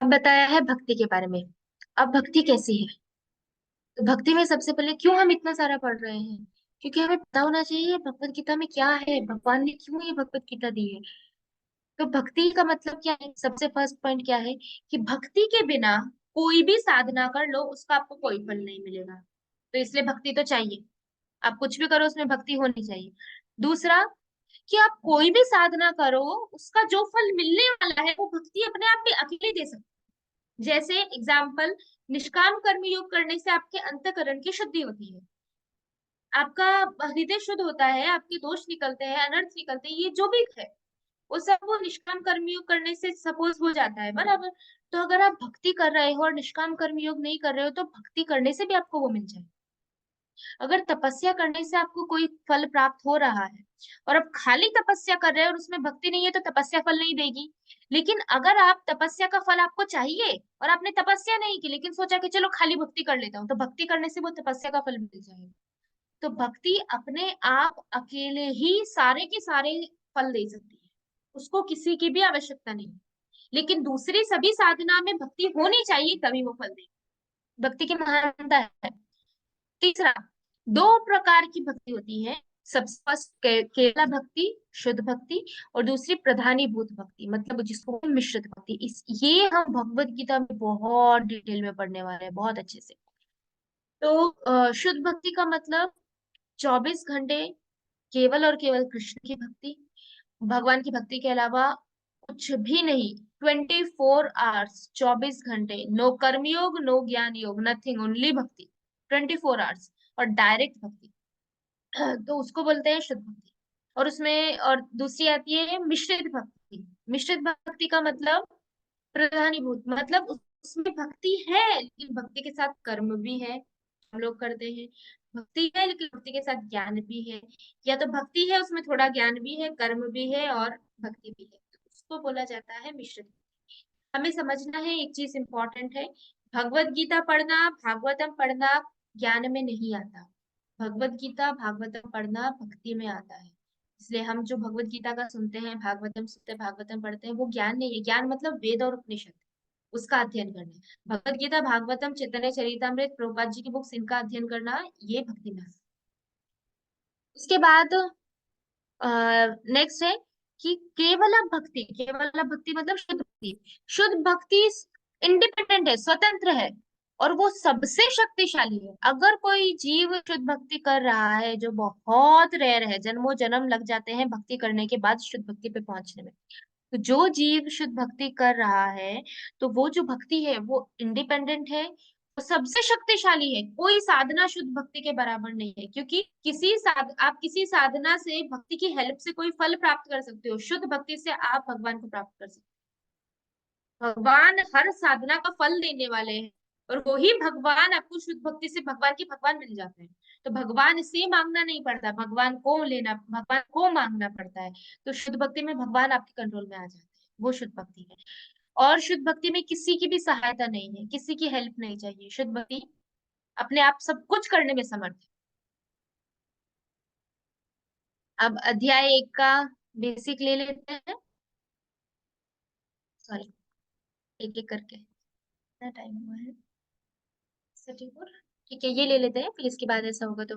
अब बताया है भक्ति के बारे में। अब भक्ति कैसी है, तो भक्ति में सबसे पहले क्यों हम इतना सारा पढ़ रहे हैं, क्योंकि हमें पता होना चाहिए भगवत गीता में क्या है, भगवान ने क्यों ये भगवत गीता दी है। तो भक्ति का मतलब क्या है, सबसे फर्स्ट पॉइंट क्या है कि भक्ति के बिना कोई भी साधना कर लो उसका आपको कोई फल नहीं मिलेगा। तो इसलिए भक्ति तो चाहिए, आप कुछ भी करो उसमें भक्ति होनी चाहिए। दूसरा, कि आप कोई भी साधना करो, उसका जो फल मिलने वाला है वो भक्ति अपने आप में अकेले दे सकती है। जैसे एग्जाम्पल, निष्काम कर्म योग करने से आपके अंतःकरण की शुद्धि होती है, आपका हृदय शुद्ध होता है, आपके दोष निकलते हैं, अनर्थ निकलते हैं, ये जो भी है वो सब वो निष्काम कर्मयोग करने से सपोज हो जाता है, बराबर। तो अगर आप भक्ति कर रहे हो और निष्काम कर्मयोग नहीं कर रहे हो तो भक्ति करने से भी आपको वो मिल जाए। अगर तपस्या करने से आपको कोई फल प्राप्त हो रहा है और आप खाली तपस्या कर रहे हो और उसमें भक्ति नहीं है तो तपस्या फल नहीं देगी। लेकिन अगर आप तपस्या का फल आपको चाहिए और आपने तपस्या नहीं की लेकिन सोचा कि चलो खाली भक्ति कर लेता हूँ, तो भक्ति करने से वो तपस्या का फल मिल जाएगा। तो भक्ति अपने आप अकेले ही सारे के सारे फल दे सकती है, उसको किसी की भी आवश्यकता नहीं। लेकिन दूसरी सभी साधना में भक्ति होनी चाहिए तभी वो फल देगी, भक्ति की महानता है। तीसरा, दो प्रकार की भक्ति होती है। सबसे फर्स्ट केवला भक्ति, शुद्ध भक्ति, और दूसरी प्रधानीभूत भक्ति, मतलब जिसको हम मिश्रित भक्ति, इस ये हम भगवत गीता में बहुत डिटेल में पढ़ने वाले हैं, बहुत अच्छे से। तो शुद्ध भक्ति का मतलब 24 घंटे केवल और केवल कृष्ण की भक्ति, भगवान की भक्ति के अलावा कुछ भी नहीं। 24 आवर्स, 24 घंटे, नो कर्मयोग नो ज्ञान योग, नथिंग, ओनली भक्ति, 24 आवर्स, और डायरेक्ट भक्ति। तो उसको बोलते हैं शुद्ध भक्ति। और उसमें और दूसरी आती है मिश्रित भक्ति। मिश्रित भक्ति का मतलब प्रधानीभूत, मतलब उसमें भक्ति है लेकिन भक्ति के साथ कर्म भी है, हम लोग करते हैं। भक्ति है लेकिन भक्ति के साथ ज्ञान भी है, या तो भक्ति है उसमें थोड़ा ज्ञान भी है, कर्म भी है और भक्ति भी है, तो उसको बोला जाता है मिश्रित। हमें समझना है एक चीज इंपॉर्टेंट है, भगवत गीता पढ़ना, भागवतम पढ़ना ज्ञान में नहीं आता। भगवत गीता भागवतम पढ़ना भक्ति में आता है। इसलिए हम जो भगवत गीता का सुनते हैं, भागवतम सुनते हैं, भागवतम पढ़ते हैं, वो ज्ञान नहीं है। ज्ञान मतलब वेद और उपनिषद, उसका अध्ययन करना। भगवत गीता, भागवतम, चैतन्य चरितमृत, प्रभुपाद जी की बुक्स, इनका अध्ययन करना, ये भक्ति में आता है। उसके बाद नेक्स्ट है कि केवल भक्ति, केवल भक्ति मतलब शुद्ध भक्ति। शुद्ध भक्ति इंडिपेंडेंट है, स्वतंत्र है, और वो सबसे शक्तिशाली है। अगर कोई जीव शुद्ध भक्ति कर रहा है, जो बहुत रेयर है, जन्मों जन्म लग जाते हैं भक्ति करने के बाद शुद्ध भक्ति पे पहुंचने में, तो जो जीव शुद्ध भक्ति कर रहा है, तो वो जो भक्ति है वो इंडिपेंडेंट है, वो सबसे शक्तिशाली है। कोई साधना शुद्ध भक्ति के बराबर नहीं है, क्योंकि आप किसी साधना से, भक्ति की हेल्प से कोई फल प्राप्त कर सकते हो, शुद्ध भक्ति से आप भगवान को प्राप्त कर सकते हो। भगवान हर साधना का फल देने वाले हैं, और वही भगवान आपको शुद्ध भक्ति से भगवान के भगवान मिल जाते हैं। तो भगवान से मांगना नहीं पड़ता, भगवान को लेना, भगवान को मांगना पड़ता है। तो शुद्ध भक्ति में भगवान आपके कंट्रोल में आ जाते हैं, वो शुद्ध भक्ति है। और शुद्ध भक्ति में किसी की भी सहायता नहीं है, किसी की हेल्प नहीं चाहिए। शुद्ध भक्ति अपने आप सब कुछ करने में समर्थ है। अब अध्याय 1 का बेसिक ले लेते हैं। सॉरी, एक एक करके कितना टाइम हुआ है? 34। ठीक है, ये ले लेते हैं, फिर इसके बाद ऐसा होगा तो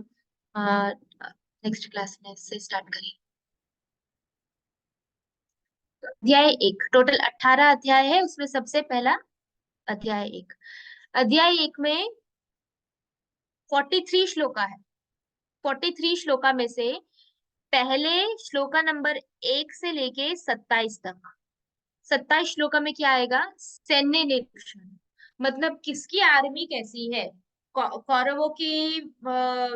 नेक्स्ट क्लास में इससे स्टार्ट करें। तो अध्याय एक, टोटल 18 अध्याय है, उसमें सबसे पहला अध्याय एक। अध्याय एक में 43 श्लोका है। 43 श्लोका में से पहले श्लोका नंबर 1 से लेके 27 तक, 27 श्लोका में क्या आएगा? सैन्य निरीक्षण, मतलब किसकी आर्मी कैसी है, कौरवों की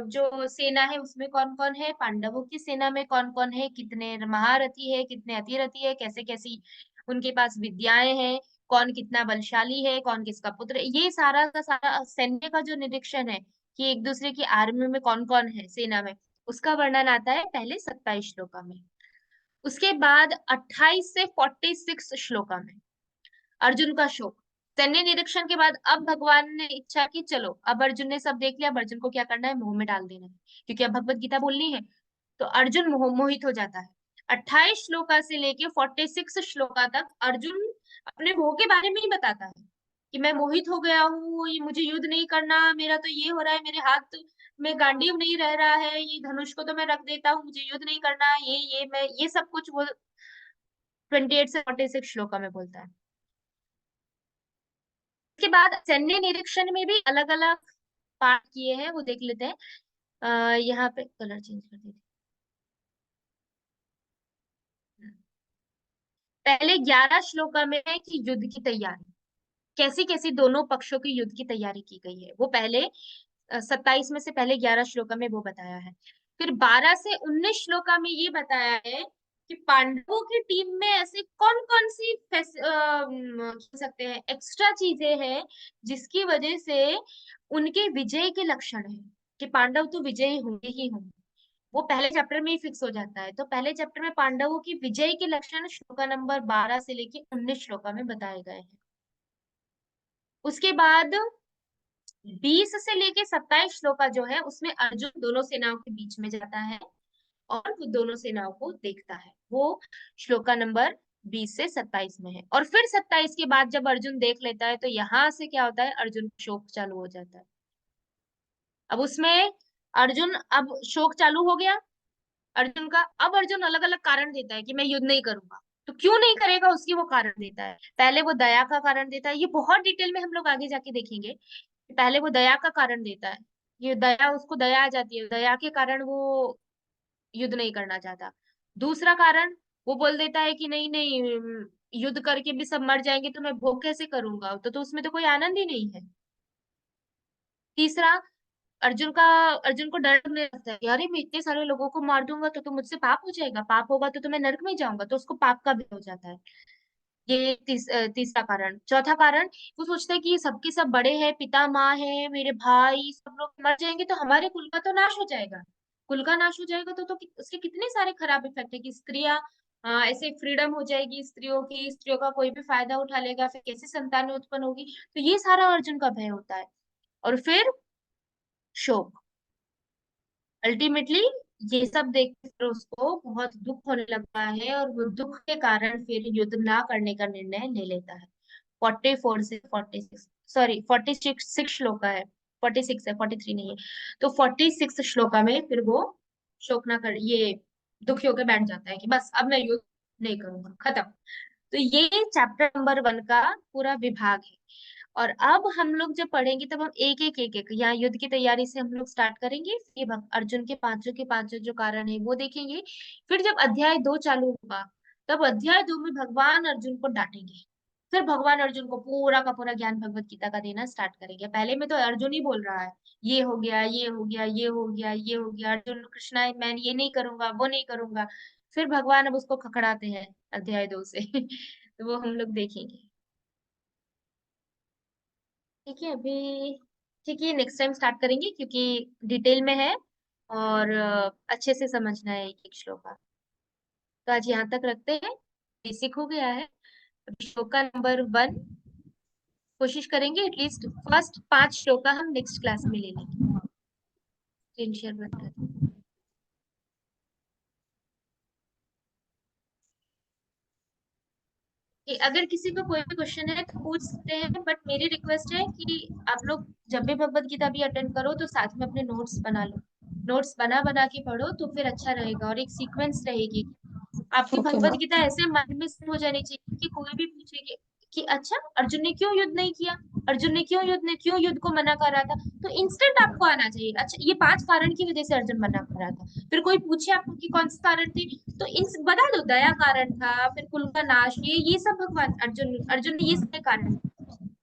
जो सेना है उसमें कौन कौन है, पांडवों की सेना में कौन कौन है, कितने महारथी है, कितने अतिरथी है, कैसे कैसी उनके पास विद्याएं हैं, कौन कितना बलशाली है, कौन किसका पुत्र है, ये सारा का सारा सैन्य का जो निरीक्षण है कि एक दूसरे की आर्मी में कौन कौन है, सेना में, उसका वर्णन आता है पहले 27 श्लोका में। उसके बाद 28 से 46 श्लोका में अर्जुन का शोक। सैन्य निरीक्षण के बाद अब भगवान ने इच्छा की चलो अब अर्जुन ने सब देख लिया, अब अर्जुन को क्या करना है, मोह में डाल देना है, क्योंकि अब भगवत गीता बोलनी है। तो अर्जुन मोहित हो जाता है। 28 श्लोका से लेके 46 श्लोका तक अर्जुन अपने मोह के बारे में ही बताता है कि मैं मोहित हो गया हूँ, ये मुझे युद्ध नहीं करना, मेरा तो ये हो रहा है, मेरे हाथ में गांडीव नहीं रह रहा है, ये धनुष को तो मैं रख देता हूँ, मुझे युद्ध नहीं करना, ये मैं ये सब कुछ वो 28 से 46 श्लोका में बोलता है। इसके बाद सैन्य निरीक्षण में भी अलग अलग पार्ट किए हैं, वो देख लेते हैं। यहाँ पे कलर चेंज कर देते हैं। पहले 11 श्लोका में है कि युद्ध की तैयारी कैसी कैसी दोनों पक्षों की युद्ध की तैयारी की गई है, वो पहले 27 में से पहले 11 श्लोका में वो बताया है। फिर 12 से 19 श्लोका में ये बताया है कि पांडवों की टीम में ऐसे कौन कौन सी कह सकते हैं एक्स्ट्रा चीजें हैं जिसकी वजह से उनके विजय के लक्षण है, कि पांडव तो विजयी होंगे ही होंगे, वो पहले चैप्टर में ही फिक्स हो जाता है। तो पहले चैप्टर में पांडवों की विजय के लक्षण श्लोका नंबर 12 से लेके 19 श्लोका में बताए गए हैं। उसके बाद 20 से लेके 27 श्लोका जो है उसमें अर्जुन दोनों सेनाओं के बीच में जाता है और वो दोनों सेनाओं को देखता है, वो श्लोका नंबर 20 से 27 में है। और फिर 27 के बाद जब अर्जुन देख लेता है तो यहाँ से क्या होता है, अर्जुन का शोक चालू हो जाता है। अब उसमें अर्जुन, अब शोक चालू हो गया अर्जुन का, अब अर्जुन अलग अलग कारण देता है कि मैं युद्ध नहीं करूंगा, तो क्यों नहीं करेगा उसकी वो कारण देता है। पहले वो दया का कारण देता है, ये बहुत डिटेल में हम लोग आगे जाके देखेंगे। पहले वो दया का कारण देता है, ये दया, उसको दया आ जाती है, दया के कारण वो युद्ध नहीं करना चाहता। दूसरा कारण वो बोल देता है कि नहीं नहीं, युद्ध करके भी सब मर जाएंगे तो मैं भोग कैसे करूंगा, तो उसमें तो कोई आनंद ही नहीं है। तीसरा, अर्जुन को डर लगने लगता है कि अरे मैं इतने सारे लोगों को मार दूंगा तो मुझसे पाप हो जाएगा, पाप होगा तो मैं नरक में जाऊंगा, तो उसको पाप का भय हो जाता है। ये तीसरा कारण। चौथा कारण, वो सोचता है कि ये सबके सब बड़े हैं, पिता माँ है, मेरे भाई सब लोग मर जाएंगे तो हमारे कुल का तो नाश हो जाएगा, कुल का नाश हो जाएगा तो उसके कितने सारे खराब इफेक्ट है कि स्त्रियां ऐसे फ्रीडम हो जाएगी स्त्रियों की, स्त्रियों का कोई भी फायदा उठा लेगा, फिर कैसे संतान उत्पन्न होगी, तो ये सारा अर्जुन का भय होता है। और फिर शोक, अल्टीमेटली ये सब देख कर उसको बहुत दुख होने लगता है और वो दुख के कारण फिर युद्ध ना करने का निर्णय ले लेता है। 44 से 46, सॉरी 46 श्लोका है, 46 है, 43 नहीं है। तो 46 श्लोका में फिर वो शोक ना कर, ये दुखी होकर बैठ जाता है कि बस अब मैं युद्ध नहीं करूंगा, खत्म। तो ये चैप्टर नंबर 1 का पूरा विभाग है। और अब हम लोग जब पढ़ेंगे तब हम एक एक यहाँ युद्ध की तैयारी से हम लोग स्टार्ट करेंगे, फिर अर्जुन के पांचों जो कारण है वो देखेंगे। फिर जब अध्याय 2 चालू होगा तब अध्याय 2 में भगवान अर्जुन को डांटेंगे, फिर भगवान अर्जुन को पूरा का पूरा ज्ञान भगवत गीता का देना स्टार्ट करेंगे। पहले में तो अर्जुन ही बोल रहा है, ये हो गया, ये हो गया, ये हो गया, ये हो गया, अर्जुन कृष्णा मैं ये नहीं करूंगा, वो नहीं करूंगा। फिर भगवान अब उसको खखड़ाते हैं अध्याय 2 से तो वो हम लोग देखेंगे। ठीक है अभी, ठीक है नेक्स्ट टाइम स्टार्ट करेंगे क्योंकि डिटेल में है और अच्छे से समझना है एक एक श्लोका। तो आज यहाँ तक रखते हैं, बेसिक हो गया है। अभी श्लोका नंबर 1 कोशिश करेंगे एटलीस्ट फर्स्ट 5 श्लोका हम नेक्स्ट क्लास में ले लेंगे। स्क्रीन शेयर बंद कर दो। कि अगर किसी को कोई भी क्वेश्चन है तो पूछ सकते हैं, बट मेरी रिक्वेस्ट है कि आप लोग जब भी भगवत गीता भी अटेंड करो तो साथ में अपने नोट्स बना लो। नोट्स बना बना के पढ़ो तो फिर अच्छा रहेगा, और एक सीक्वेंस रहेगी। आपकी ओके भगवत मैम। गीता ऐसे माइंड में सेट हो जानी चाहिए कि कोई भी पूछे कि अच्छा अर्जुन ने क्यों युद्ध नहीं किया, अर्जुन ने क्यों युद्ध को मना कर रहा था, तो इंस्टेंट आपको आना चाहिए अच्छा ये 5 कारण की वजह से अर्जुन मना कर रहा था। फिर कोई पूछे आपको कि कौन से कारण थे, तो इन बता दो, दया कारण था, फिर कुल का नाश, ये सब भगवान अर्जुन अर्जुन ने ये सारे कारण।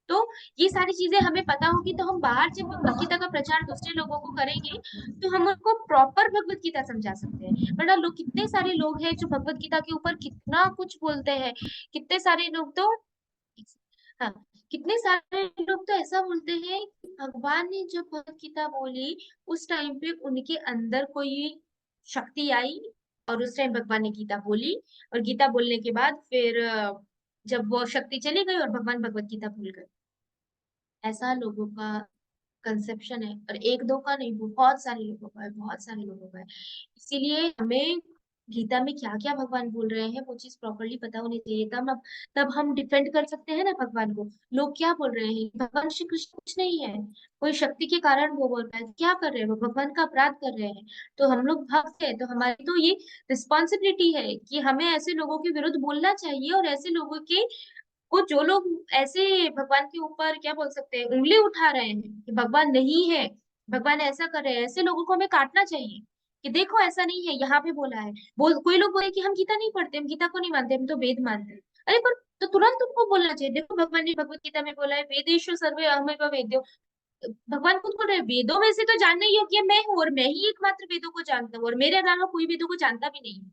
तो ये सारी चीजें हमें पता होगी तो हम बाहर जब भगवत गीता का प्रचार दूसरे लोगों को करेंगे तो हम उनको प्रॉपर भगवत गीता समझा सकते हैं। वरना लोग, कितने सारे लोग हैं जो भगवत गीता के ऊपर कितना कुछ बोलते हैं। कितने सारे लोग तो, हाँ, कितने सारे लोग तो ऐसा बोलते हैं कि भगवान ने जब भगवत गीता बोली उस टाइम पे उनके अंदर कोई शक्ति आई, और उस टाइम भगवान ने गीता बोली, और गीता बोलने के बाद फिर जब वो शक्ति चली गई और भगवान भगवत गीता भूल गए। ऐसा लोगों का कंसेप्शन है, और एक दो का नहीं, बहुत सारे लोगों का है, बहुत सारे लोगों का है। इसीलिए हमें गीता में क्या क्या भगवान बोल रहे हैं वो चीज प्रॉपरली पता होनी चाहिए, तब हम डिफेंड कर सकते हैं ना भगवान को। लोग क्या बोल रहे हैं, भगवान श्री कृष्ण कुछ नहीं है, कोई शक्ति के कारण वो बोल रहा है, क्या कर रहे हैं वो, भगवान का अपराध कर रहे हैं। तो हम लोग भक्त हैं तो हमारी तो ये रिस्पॉन्सिबिलिटी है कि हमें ऐसे लोगों के विरुद्ध बोलना चाहिए, और ऐसे लोगों के, वो जो लोग ऐसे भगवान के ऊपर क्या बोल सकते हैं, उंगली उठा रहे हैं कि भगवान नहीं है, भगवान ऐसा कर रहे हैं, ऐसे लोगों को हमें काटना चाहिए कि देखो ऐसा नहीं है, यहाँ पे बोला है। कोई लोग बोले कि हम गीता नहीं पढ़ते, हम गीता को नहीं मानते, हम तो वेद मानते हैं। अरे पर तो तुरंत उनको बोलना चाहिए, देखो भगवान ने भगवत गीता में बोला है वेदेषु सर्वे अहमेव वेद्यो। भगवान खुद बोल रहे हैं वेदों में से तो जानने योग्य मैं हूँ, और मैं ही एकमात्र वेदों को जानता हूँ, और मेरे अलावा कोई वेदों को जानता भी नहीं है।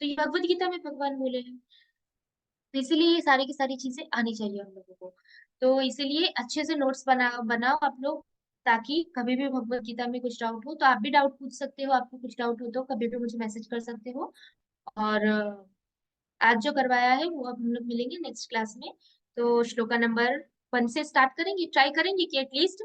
तो ये भगवत गीता में भगवान बोले हैं। तो इसीलिए ये सारी की सारी चीजें आनी चाहिए हम लोगों को। तो इसीलिए अच्छे से नोट्स बनाओ आप लोग, ताकि कभी भी भगवत गीता में कुछ डाउट हो तो आप भी डाउट पूछ सकते हो, आपको कुछ डाउट हो तो कभी भी मुझे मैसेज कर सकते हो। और आज जो करवाया है वो अब हम लोग मिलेंगे नेक्स्ट क्लास में। तो श्लोका नंबर 1 से स्टार्ट करेंगे, ट्राई करेंगे कि एटलीस्ट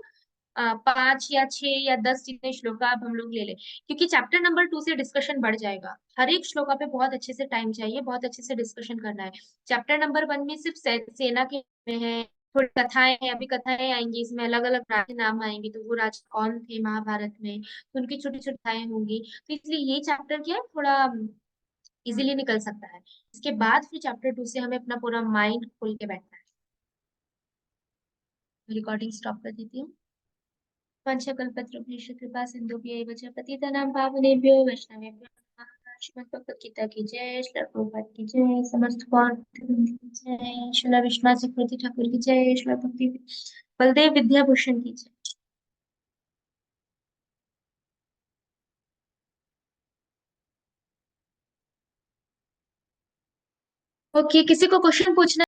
5 या 6 या 10 जितने श्लोका अब हम लोग ले लें, क्योंकि चैप्टर नंबर 2 से डिस्कशन बढ़ जाएगा। हर एक श्लोका पे बहुत अच्छे से टाइम चाहिए, बहुत अच्छे से डिस्कशन करना है। चैप्टर नंबर 1 में सिर्फ सेना के में है, थोड़ी कथाएं हैं, अभी कथाएं आएंगी, इसमें अलग अलग राजा नाम आएंगे, तो वो राजा कौन थे महाभारत में, तो उनकी छोटी छोटी कथाएं होंगी। तो इसलिए ये चैप्टर क्या है, थोड़ा इजीली निकल सकता है। इसके बाद फिर चैप्टर 2 से हमें अपना पूरा माइंड खोल के बैठना है। रिकॉर्डिंग स्टॉप कर देती हूँ। पंचकल्पतरुभ्यश्च कृपा सिन्धुभ्यैव च पतितानां पावनेभ्यो वैष्णवेभ्यो नमः। श्रीमद् भगवत गीता की जय, श्री प्रभुपाद की जय, समस्त गौर भक्तवृंद की जय, श्री विश्वनाथ चक्रवर्ती ठाकुर की जय, श्री भक्ति बलदेव विद्याभूषण की जय। ओके, किसी को क्वेश्चन पूछना